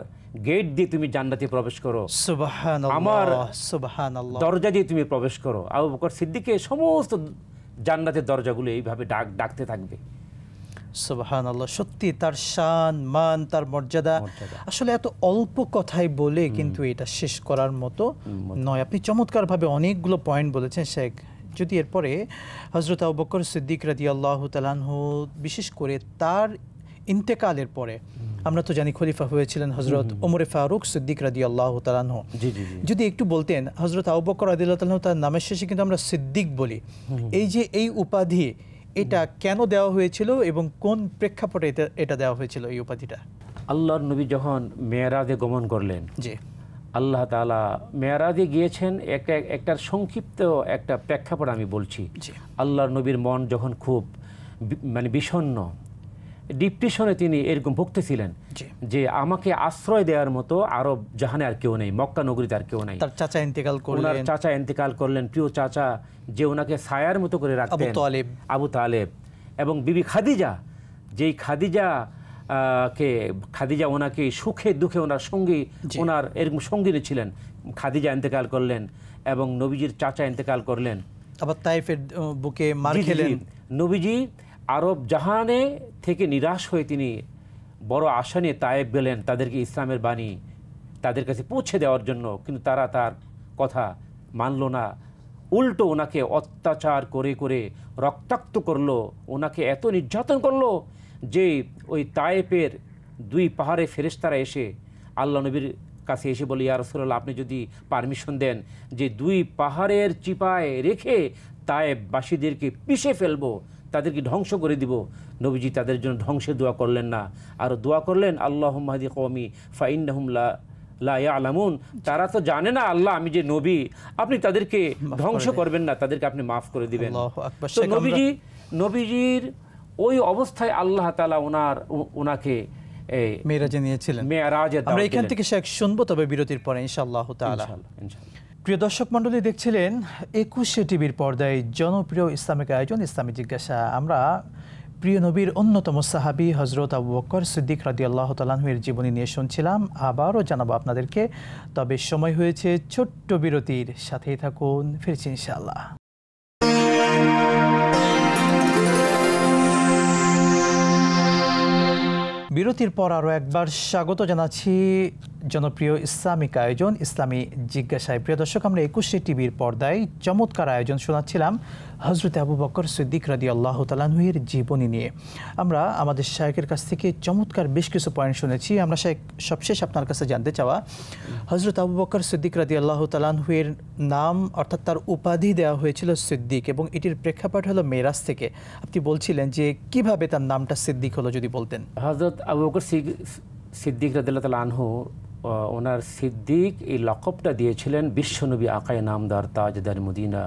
গেট দিয়ে তুমি জান্নাতে প্রবেশ করো,
সুবহানাল্লাহ,
আমার
সুবহানাল্লাহ,
দরজা দিয়ে তুমি প্রবেশ করো। আবু বকর সিদ্দিককে সমস্ত জান্নাতের দরজাগুলো এইভাবে ডাকতে থাকবে।
সুবহানাল্লাহ। সত্যি তার শান, মান, তার মর্যাদা আসলে এত অল্প কথাই বলে কিন্তু এটা শেষ করার মতো নয়। আপনি চমৎকারভাবে অনেকগুলো পয়েন্ট বলেছেন শেখ। যদি এরপরে হযরত আবু বকর সিদ্দিক রাদিয়াল্লাহু তাআলা আনহু, বিশেষ করে তার ইন্তেকালের পরে আমরা তো জানি খলিফা হয়েছিলেন হযরত ওমর ফারুক সিদ্দিক রাদিয়াল্লাহু তাআলা আনহু। যদি একটু বলতেন হযরত আবু বকর রাদিয়াল্লাহু তাআলা তার নামের শেষে কিন্তু আমরা সিদ্দিক বলি, এই যে এই উপাধি এটা কেন দেওয়া হয়েছিল এবং কোন প্রেক্ষাপটে এটা দেওয়া হয়েছিল এই উপাধিটা?
আল্লাহর নবী যখন মেরাজে গমন করলেন,
জি,
আল্লাহ তাআলা মেরাজে গিয়েছেন, একটা সংক্ষিপ্ত একটা প্রেক্ষাপট আমি বলছি। আল্লাহর নবীর মন যখন খুব বিষণ্ণ, ডিপ্রেশনে তিনি এরকম ভুগতেছিলেন যে আমাকে আশ্রয় দেওয়ার মতো আরব জাহানে আর কেউ নেই, মক্কা নগরীতে আর কেউ নেই।
তার চাচা ইন্তেকাল করলেন,
ওনার চাচা ইন্তেকাল করলেন, প্রিয় চাচা যে ওনাকে ছায়ার মতো করে রাখতেন, আবু তালেব, এবং বিবি খাদিজা, যেই খাদিজা কে খাদিজা ওনাকে সুখে দুঃখে ওনার সঙ্গী, ওনার এরকম সঙ্গিনী ছিলেন। খাদিজা ইন্তেকাল করলেন এবং নবীজির চাচা ইন্তেকাল করলেন।
আবার তাইফের বুকে মার খেলেন।
নবীজি আরব জাহানে থেকে নিরাশ হয়ে তিনি বড় আশা নিয়ে তায়েফ গেলেন তাদেরকে ইসলামের বাণী তাদের কাছে পৌঁছে দেওয়ার জন্য, কিন্তু তারা তার কথা মানল না, উল্টো ওনাকে অত্যাচার করে করে রক্তাক্ত করলো, ওনাকে এত নির্যাতন করলো যে ওই তায়েফের 2 পাহাড়ে ফেরেশতারা এসে আল্লাহ নবীর কাছে এসে বলে, ইয়া রাসূলুল্লাহ, আপনি যদি পারমিশন দেন যে 2 পাহাড়ের চিপায় রেখে তায়েফবাসীদেরকে পিষে ফেলবো, তাদেরকে ধ্বংস করে দিব। নবীজি তাদের জন্য ধ্বংসের দোয়া করলেন না, আর দোয়া করলেন আল্লাহুম্মা হাদি কওমি ফাইন্নাহুম লা ইয়ালামুন, তারা তো জানে না আল্লাহ আমি যে নবী, আপনি তাদেরকে ধ্বংস করবেন না, তাদেরকে আপনি মাফ করে দিবেন। তো নবীজির ওই অবস্থায় আল্লাহ তাআলা ওনাকে
মেরাজে নিয়েছিলেন।
মেরাজে
আমরা এখান থেকে শেখ শুনবো, তবে বিরতির পরে ইনশাআল্লাহ তাআলা। প্রিয় দর্শক মণ্ডলী, দেখছিলেন 21 টিভির পর্দায় জনপ্রিয় ইসলামিক আয়োজন ইসলামী জিজ্ঞাসা। আমরা প্রিয় নবীর অন্যতম সাহাবী হযরত আবু বকর সিদ্দিক রাদিয়াল্লাহু তাআলা আনহুর জীবনী নিয়ে শুনছিলাম। আবারও জানাবো আপনাদেরকে, তবে সময় হয়েছে ছোট্ট বিরতির। সাথেই থাকুন, ফিরছি ইনশাআল্লাহ। বিরতির পর আরও একবার স্বাগত জানাচ্ছি জনপ্রিয় ইসলামিক আয়োজন ইসলামী জিজ্ঞাসায়। প্রিয় দর্শক, আমরা 21 টিভির পর্দায় চমৎকার আয়োজন শোনাচ্ছিলাম হযরত আবু বকর সিদ্দিক রাদিয়াল্লাহু তাআলা আনহুর জীবনী নিয়ে। আমরা আমাদের শায়খের কাছ থেকে চমৎকার বেশ কিছু পয়েন্ট শুনেছি। আমরা শায়খ সবশেষ আপনার কাছে জানতে চাওয়া, হযরত আবু বকর সিদ্দিক রাদিয়াল্লাহু তাআলা আনহুর নাম অর্থাৎ তার উপাধি দেওয়া হয়েছিল সিদ্দিক, এবং এটির প্রেক্ষাপট হলো মেরাজ থেকে। আপনি বলছিলেন যে কিভাবে তার নামটা সিদ্দিক হলো, যদি বলতেন।
হযরত আবু বকর সিদ্দিক রাদিয়াল্লাহু তাআলা আনহু ওনার সিদ্দিক এই লকবটা দিয়েছিলেন বিশ্বনবী আকায়ে নামদার তাজদার মদিনা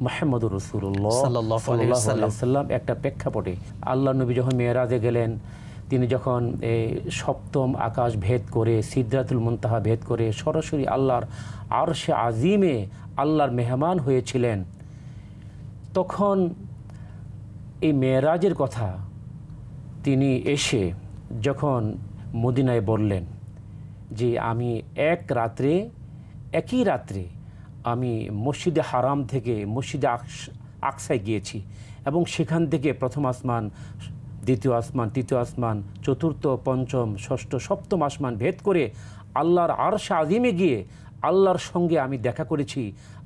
মুহাম্মদুর রাসূলুল্লাহ সাল্লাল্লাহু আলাইহি ওয়াসাল্লাম একটা প্রেক্ষাপটে আল্লাহ নবী যখন মেরাজে গেলেন, তিনি যখন সপ্তম আকাশ ভেদ করে সিদরাতুল মুনতাহা ভেদ করে সরাসরি আল্লাহর আরশে আজিমে আল্লাহর মেহমান হয়েছিলেন, তখন এই মেরাজের কথা তিনি এসে যখন মদিনায় বললেন যে আমি একই রাত্রে আমি মসজিদে হারাম থেকে মসজিদে আকসায় গিয়েছি, এবং সেখান থেকে প্রথম আসমান, দ্বিতীয় আসমান, তৃতীয় আসমান, চতুর্থ, পঞ্চম, ষষ্ঠ, সপ্তম আসমান ভেদ করে আল্লাহর আরশে আজিমে গিয়ে আল্লাহর সঙ্গে আমি দেখা করেছি,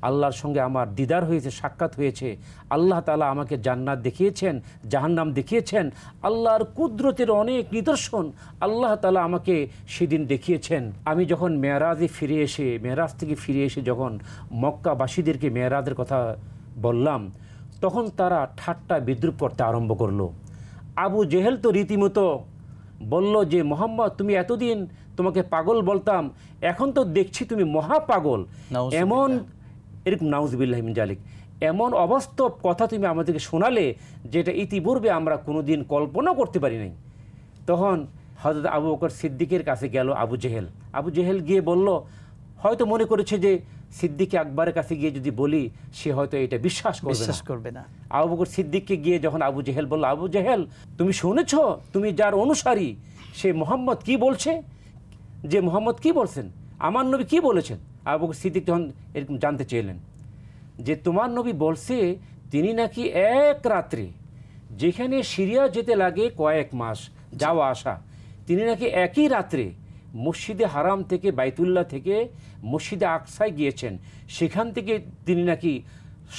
আল্লাহর সঙ্গে আমার দিদার হয়েছে, সাক্ষাৎ হয়েছে। আল্লাহ তাআলা আমাকে জান্নাত দেখিয়েছেন, জাহান্নাম দেখিয়েছেন, আল্লাহর কুদরতের অনেক নিদর্শন আল্লাহ তাআলা আমাকে সেদিন দেখিয়েছেন। আমি যখন মেরাজ থেকে ফিরে এসে যখন মক্কাবাসীদেরকে মেরাজের কথা বললাম, তখন তারা ঠাট্টা বিদ্রুপ করতে আরম্ভ করলো। আবু জেহেল তো রীতিমতো বলল যে মোহাম্মদ, তুমি এতদিন তোমাকে পাগল বলতাম, এখন তো দেখছি তুমি মহা পাগল, এমন এরকম নাউজুবিল্লাহি মিন জালিক, এমন অবাস্তব কথা তুমি আমাদেরকে শোনালে যেটা ইতিপূর্বে আমরা কোনোদিন কল্পনা করতে পারি নাই। তখন হযরত আবু বকর সিদ্দিকের কাছে গেল আবু জেহেল গিয়ে বলল, হয়তো মনে করেছে যে সিদ্দিক আকবরের কাছে গিয়ে যদি বলি সে হয়তো এটা বিশ্বাস করবে না। আবু বকর সিদ্দিককে গিয়ে যখন আবু জেহেল বলল, আবু জেহেল তুমি শুনেছ, তুমি যার অনুসারী, সে মোহাম্মদ কি বলছে, যে মোহাম্মদ কি বলছেন, আমার নবী কি বলেছেন? আবু বকর সিদ্দিক যখন এরকম জানতে চাইলেন যে তোমার নবী বলছে তিনি নাকি এক রাত্রে, যেখানে সিরিয়া যেতে লাগে কয়েক মাস যাওয়া আসা, তিনি নাকি একই রাত্রে মসজিদে হারাম থেকে বাইতুল্লাহ থেকে মসজিদে আকসায় গিয়েছেন, সেখান থেকে তিনি নাকি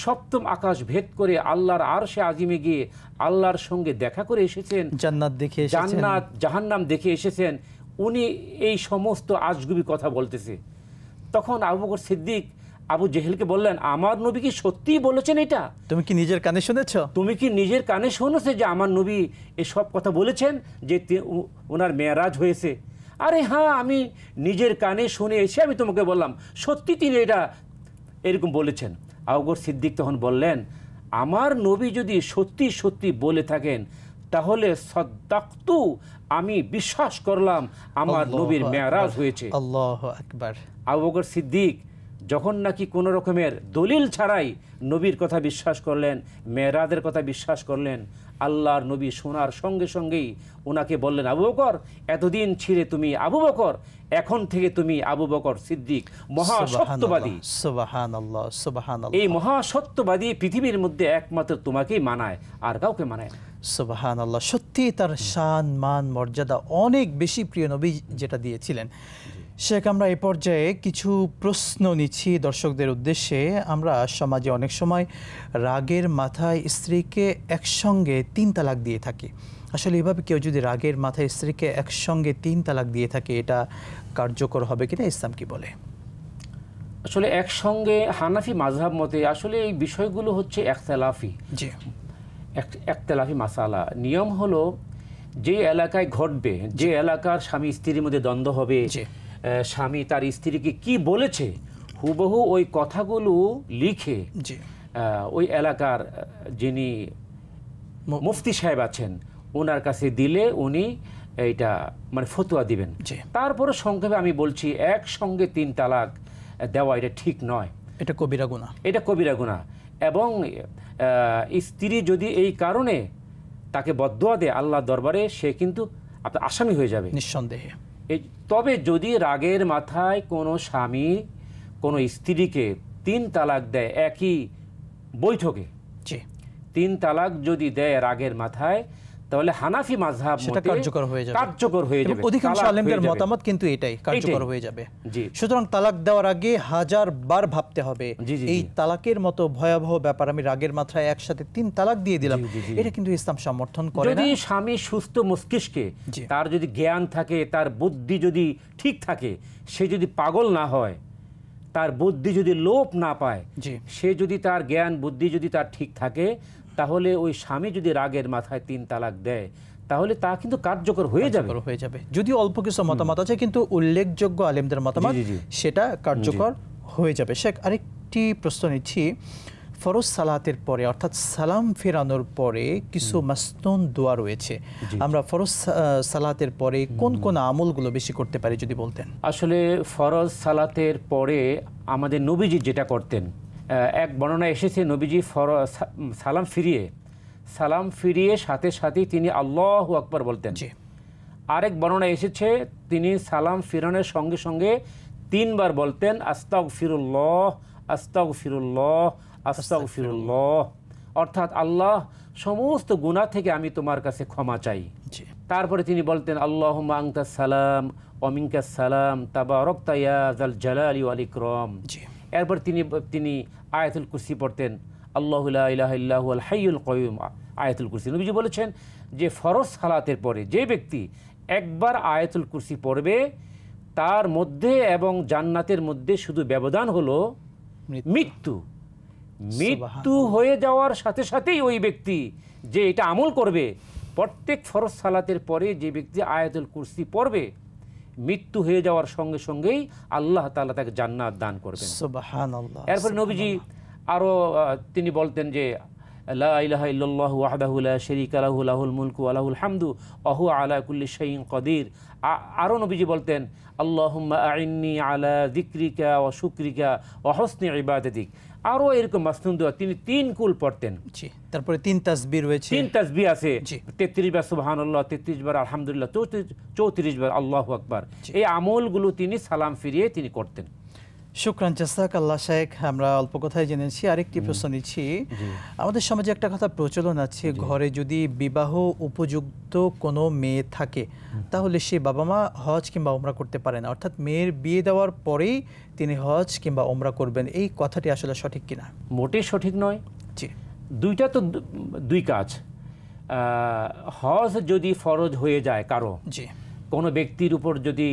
সপ্তম আকাশ ভেদ করে আল্লাহর আরশে আজিমে গিয়ে আল্লাহর সঙ্গে দেখা করে এসেছেন, জান্নাত জাহান্নাম দেখে এসেছেন। উনি এই সমস্ত আজগুবি কথা বলতেছে। তখন আবু বকর সিদ্দিক আবু জেহেলকে বললেন, আমার নবী কি সত্যিই বলেছেন এটা? তুমি কি নিজের কানে শুনেছো যে আমার নবী এসব কথা বলেছেন, যে ওনার মেরাজ হয়েছে? আরে হ্যাঁ, আমি নিজের কানে শুনে এসে আমি তোমাকে বললাম সত্যি তিনি এটা এরকম বলেছেন। আবু বকর সিদ্দিক তখন বললেন, আমার নবী যদি সত্যি সত্যি বলে থাকেন তাহলে সাদ্দাকতু, আমি বিশ্বাস করলাম আমার নবীর মেরাজ হয়েছে। আল্লাহু আকবার। আবু বকর সিদ্দিক যখন নাকি কোনো রকমের দলিল ছাড়াই নবীর কথা বিশ্বাস করলেন, মেরাজের কথা বিশ্বাস করলেন, আল্লাহর নবী শোনার সঙ্গে সঙ্গেই ওনাকে বললেন, আবু বকর, এতদিন ছিলে তুমি আবু বকর, এখন থেকে তুমি আবু বকর সিদ্দিক, মহাসত্যবাদী।
সুবহানাল্লাহ, সুবহানাল্লাহ।
এই মহাসত্যবাদী পৃথিবীর মধ্যে একমাত্র তোমাকেই মানায়, আর কাউকে মানায় না।
সুবহানাল্লাহ। সত্যি তার শান, মান, মর্যাদা অনেক বেশি প্রিয় নবী যেটা দিয়েছিলেন। শেখ, আমরা এই পর্যায়ে কিছু প্রশ্ন নিচ্ছি দর্শকদের উদ্দেশ্যে। আমরা সমাজে অনেক সময় রাগের মাথায় স্ত্রীকে একসঙ্গে 3 তালাক দিয়ে থাকি। আসলে এভাবে কেউ যদি রাগের মাথায় স্ত্রীকে একসঙ্গে 3 তালাক দিয়ে থাকে, এটা কার্যকর হবে কিনা, ইসলাম কি বলে?
আসলে একসঙ্গে হানাফি মাযহাব মতে আসলে এই বিষয়গুলো হচ্ছে
জি,
একতলাফি মাসালা। নিয়ম হলো যে এলাকায় ঘটবে, যে এলাকার স্বামী স্ত্রীর মধ্যে দ্বন্দ্ব হবে, স্বামী তার স্ত্রীকে কি বলেছে হুবহু ওই কথাগুলো লিখে ওই এলাকার যিনি মুফতি সাহেব আছেন ওনার কাছে দিলে উনি এইটা মানে ফতোয়া দিবেন। তারপরে সংক্ষেপে আমি বলছি, একসঙ্গে 3 তালাক দেওয়া এটা ঠিক নয়,
এটা কবিরা গুনাহ,
এটা কবিরা গুনাহ। এবং স্ত্রী যদি এই কারণে তাকে বদদোয়া দেয় আল্লাহর দরবারে, সে কিন্তু আপনার আসামি হয়ে যাবে নিঃসন্দেহে। তবে যদি রাগের মাথায় কোনো স্বামী কোনো স্ত্রীকে 3 তালাক দেয় একই বৈঠকে, 3 তালাক যদি দেয় রাগের মাথায়, তাহলে হানাফি মাযহাব মতে কার্যকর হয়ে যাবে।
অধিকাংশ আলেমদের মতামত কিন্তু এটাই, কার্যকর হয়ে যাবে। সুতরাং তালাক দেওয়ার আগে 1000 বার ভাবতে হবে। এই তালাকের মতো ভয়াবহ ব্যাপার, আমি রাগের মাথায় একসাথে 3 তালাক দিয়ে দিলাম, এটা কিন্তু ইসলাম সমর্থন করে না।
যদি স্বামী সুস্থ মস্তিষ্কে, তার যদি জ্ঞান থাকে, তার বুদ্ধি যদি ঠিক থাকে, সে যদি পাগল না হয়, তার বুদ্ধি যদি লোপ না পায়, সে যদি তার জ্ঞান বুদ্ধি যদি তার ঠিক থাকে, তাহলে ওই স্বামী যদি রাগের মাথায় 3 তালাক দেয়, তাহলে তা কিন্তু কার্যকর হয়ে যাবে।
যদিও অল্প কিছু মতামত আছে, কিন্তু উল্লেখযোগ্য আলেমদের মতামত সেটা কার্যকর হয়ে যাবে। শেখ, আরেকটি প্রশ্ন নিচ্ছি। ফরজ সালাতের পরে অর্থাৎ সালাম ফেরানোর পরে কিছু মাসনুন দোয়া রয়েছে, আমরা ফরজ সালাতের পরে কোন কোন আমলগুলো বেশি করতে পারি যদি বলতেন?
আসলে ফরজ সালাতের পরে আমাদের নবীজি যেটা করতেন, এক বর্ণনা এসেছে নবীজি সালাম ফিরিয়ে সাথে সাথেই তিনি আল্লাহু আকবার বলতেন। আরেক বর্ণনা এসেছে তিনি সালাম ফিরানোর সঙ্গে সঙ্গে 3 বার বলতেন আস্তাগফিরুল্লাহ, আস্তাগফিরুল্লাহ, আস্তাগফিরুল্লাহ, অর্থাৎ আল্লাহ সমস্ত গুনাহ থেকে আমি তোমার কাছে ক্ষমা চাই। তারপরে তিনি বলতেন আল্লাহুম্মা আনতাস সালাম ওয়া মিনকাস সালাম তাবারাকতা ইয়া যাল জালালি ওয়াল ইকরাম। এরপর তিনি আয়াতুল কুরসি পড়তেন, আল্লাহু লা ইলাহা ইল্লা হুয়াল হাইয়ুল কাইয়ুম, আয়াতুল কুরসি। নবীজি বলেছেন যে ফরজ সালাতের পরে যে ব্যক্তি একবার আয়াতুল কুরসি পড়বে, তার মধ্যে এবং জান্নাতের মধ্যে শুধু ব্যবধান হলো মৃত্যু হয়ে যাওয়ার সাথে সাথেই ওই ব্যক্তি যে এটা আমল করবে, প্রত্যেক ফরজ সালাতের পরে যে ব্যক্তি আয়াতুল কুরসি পড়বে, মৃত্যু হয়ে যাওয়ার সঙ্গে সঙ্গেই আল্লাহ তাআলা তাকে জান্নাত দান করবেন।
সুবহানাল্লাহ।
এরপর নবীজি আরো তিনি বলতেন যে লা ইলাহা ইল্লাল্লাহু ওয়াহদাহু লা শারীকা লাহু লাহুল মুলকু ওয়া লাহুল হামদু ওয়া হুয়া আলা কুল্লি শাইইন কাদির। আরো নবীজি বলতেন আল্লাহুম্মা আইন্নি আলা যিকরিকা ওয়া শুকরিকা ওয়া হুসনি ইবাদাতিক। আরো এরকম মাসনুন দোয়া তিনি 3 কুল পড়তেন।
তারপরে 3 তাসবিহ রয়েছে,
3 তাসবিহ আছে, 33 বার সুবহানাল্লাহ, 33 বার আলহামদুলিল্লাহ, 34 বার আল্লাহু আকবার। এই আমলগুলো তিনি সালাম ফিরিয়ে তিনি করতেন।
শুকরান, জাযাকাল্লাহ শেখ। আমরা অল্প কথাই জেনেছি। আরেকটি প্রশ্ন নিচ্ছি। আমাদের সমাজে একটা কথা প্রচলন আছে, ঘরে যদি বিবাহ উপযুক্ত কোনো মেয়ে থাকে, তাহলে সে বাবা মা হজ কিংবা ওমরা করতে পারে না, অর্থাৎ মেয়ের বিয়ে দেওয়ার পরেই তিনি হজ কিংবা ওমরা করবেন। এই কথাটি আসলে সঠিক কিনা?
মোটেই সঠিক নয়। দুইটা তো দুই কাজ। হজ যদি ফরজ হয়ে যায় কারো, কোনো ব্যক্তির উপর যদি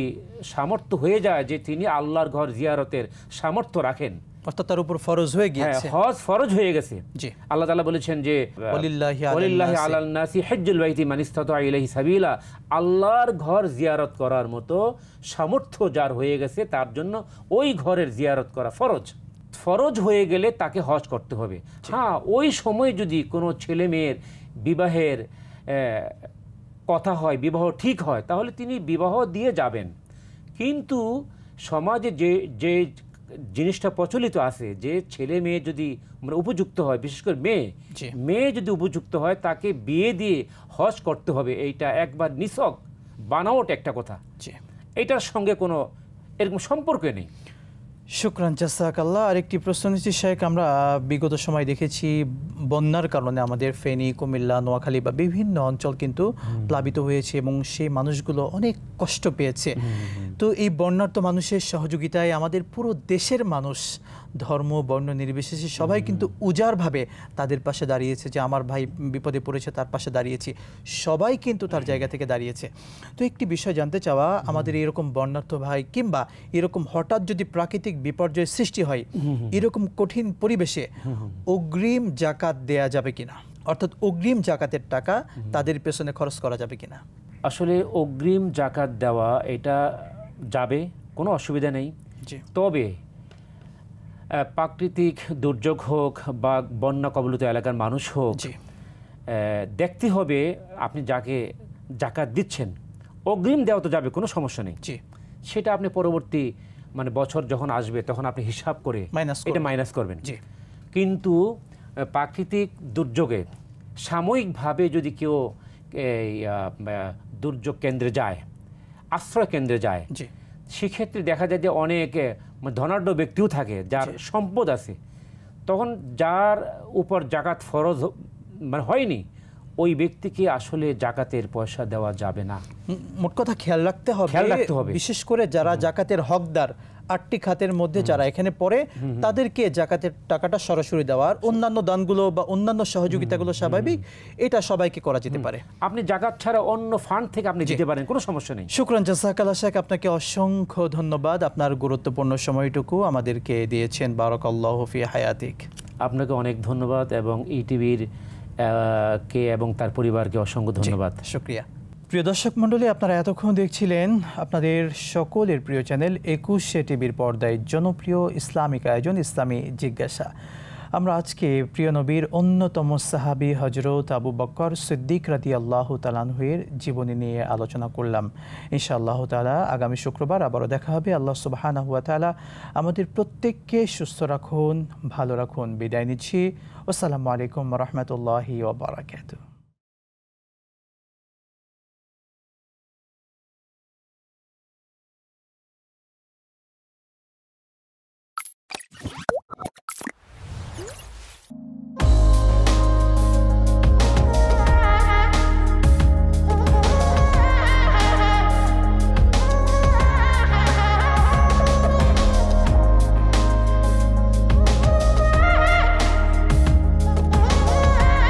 সামর্থ্য হয়ে যায় যে তিনি আল্লাহর ঘর জিয়ারতের সামর্থ্য রাখেন,
অর্থাৎ তার উপর ফরজ হয়ে গিয়েছে,
হজ ফরজ হয়ে গেছে। আল্লাহ তাআলা বলেছেন যে ওয়ালিল্লাহি আলান নাসি হিজ্জুল বাইতি মান ইসতাতা ইলাইহি সাবিলা, আল্লাহর ঘর জিয়ারত করার মতো সামর্থ্য যার হয়ে গেছে তার জন্য ওই ঘরের জিয়ারত করা ফরজ হয়ে গেলে তাকে হজ করতে হবে। হ্যাঁ, ওই সময় যদি কোনো ছেলে মেয়ের বিবাহের কথা হয়, বিবাহ ঠিক হয়, তাহলে তিনি বিবাহ দিয়ে যাবেন। কিন্তু সমাজে যে জিনিসটা প্রচলিত আছে যে ছেলে মেয়ে যদি মানে উপযুক্ত হয়, বিশেষ করে
জি।
মেয়ে যদি উপযুক্ত হয় তাকে বিয়ে দিয়ে হজ করতে হবে, এইটা একবার নিছক বানাওট একটা কথা,
জি।
এটার সঙ্গে কোনো এরকম সম্পর্ক নেই।
শুকরান জাযাকাল্লাহ। আরেকটি প্রশ্ন নিচ্ছি শেখ, আমরা বিগত সময় দেখেছি বন্যার কারণে আমাদের ফেনী, কুমিল্লা, নোয়াখালী বা বিভিন্ন অঞ্চল কিন্তু প্লাবিত হয়েছে এবং সেই মানুষগুলো অনেক কষ্ট পেয়েছে। তো এই বন্যার্ত মানুষের সহযোগিতায় আমাদের পুরো দেশের মানুষ ধর্ম বর্ণ নির্বিশেষে সবাই কিন্তু উজাড়ভাবে তাদের পাশে দাঁড়িয়েছে, যে আমার ভাই বিপদে পড়েছে তার পাশে দাঁড়িয়েছি, সবাই কিন্তু তার জায়গা থেকে দাঁড়িয়েছে। তো একটি বিষয় জানতে চাওয়া, আমাদের এরকম বন্যার্ত ভাই কিংবা এরকম হঠাৎ যদি প্রাকৃতিক বিপর্যয়ের সৃষ্টি হয়, এরকম কঠিন পরিবেশে অগ্রিম জাকাত দেয়া যাবে কিনা, অর্থাৎ অগ্রিম জাকাতের টাকা তাদের পেছনে খরচ করা যাবে কিনা?
আসলে অগ্রিম জাকাত দেওয়া এটা যাবে, কোনো অসুবিধা নেই। তবে প্রাকৃতিক দুর্যোগ হোক বা বন্যা কবলিত এলাকার মানুষ হোক, দেখতে হবে আপনি যাকে জাকাত দিচ্ছেন, অগ্রিম দেওয়া তো যাবে, কোনো সমস্যা নেই। সেটা আপনি পরবর্তী মানে বছর যখন আসবে তখন আপনি হিসাব করে এটা মাইনাস করবেন। কিন্তু প্রাকৃতিক দুর্যোগে সাময়িকভাবে যদি কেউ দুর্যোগ কেন্দ্রে যায়, আশ্রয় কেন্দ্রে যায়, সেক্ষেত্রে দেখা যায় যে অনেক ধনাঢ্য ব্যক্তিও থাকে যার সম্পদ আছে, তখন যার উপর জাকাত ফরজ মানে হয়নি, ওই ব্যক্তিকে আসলে জাকাতের পয়সা দেওয়া যাবে না।
মোট কথা খেয়াল রাখতে হবে, বিশেষ করে যারা জাকাতের হকদার 8টি খাতের মধ্যে যারা এখানে পড়ে, তাদেরকে জাকাতের টাকাটা সরাসরি দেওয়া, আর অন্যান্য দানগুলো বা অন্যান্য সহযোগিতাগুলো স্বাভাবিক, এটা সবাইকে করা যেতে পারে।
আপনি জাকাত ছাড়া অন্য ফান্ড থেকে আপনি দিতে পারেন, কোনো সমস্যা নেই।
শুকরান জাযাকাল্লাহ শেখ, আপনাকে অসংখ্য ধন্যবাদ, আপনার গুরুত্বপূর্ণ সময়টুকু আমাদেরকে দিয়েছেন। বারাকাল্লাহু ফি হায়াতিক।
আপনাকে অনেক ধন্যবাদ এবং ইটিভির কে এবং তার পরিবারকে অসংখ্য ধন্যবাদ।
শুকরিয়া। প্রিয় দর্শক মণ্ডলী, আপনারা এতক্ষণ দেখছিলেন আপনাদের সকলের প্রিয় চ্যানেল 21 টিভির পর্দায় জনপ্রিয় ইসলামিক আয়োজন ইসলামী জিজ্ঞাসা। আমরা আজকে প্রিয় নবীর অন্যতম সাহাবী হযরত আবু বকর সিদ্দিক রাদিয়াল্লাহু তাআলা আনহুর জীবনী নিয়ে আলোচনা করলাম। ইনশাআল্লাহ তাআলা আগামী শুক্রবার আবারও দেখা হবে। আল্লাহ সুবহানাহু ওয়া তাআলা আমাদের প্রত্যেককে সুস্থ রাখুন, ভালো রাখুন। বিদায় নিচ্ছি। আসসালামু আলাইকুম ওয়া রাহমাতুল্লাহি ওয়া বারাকাতুহু।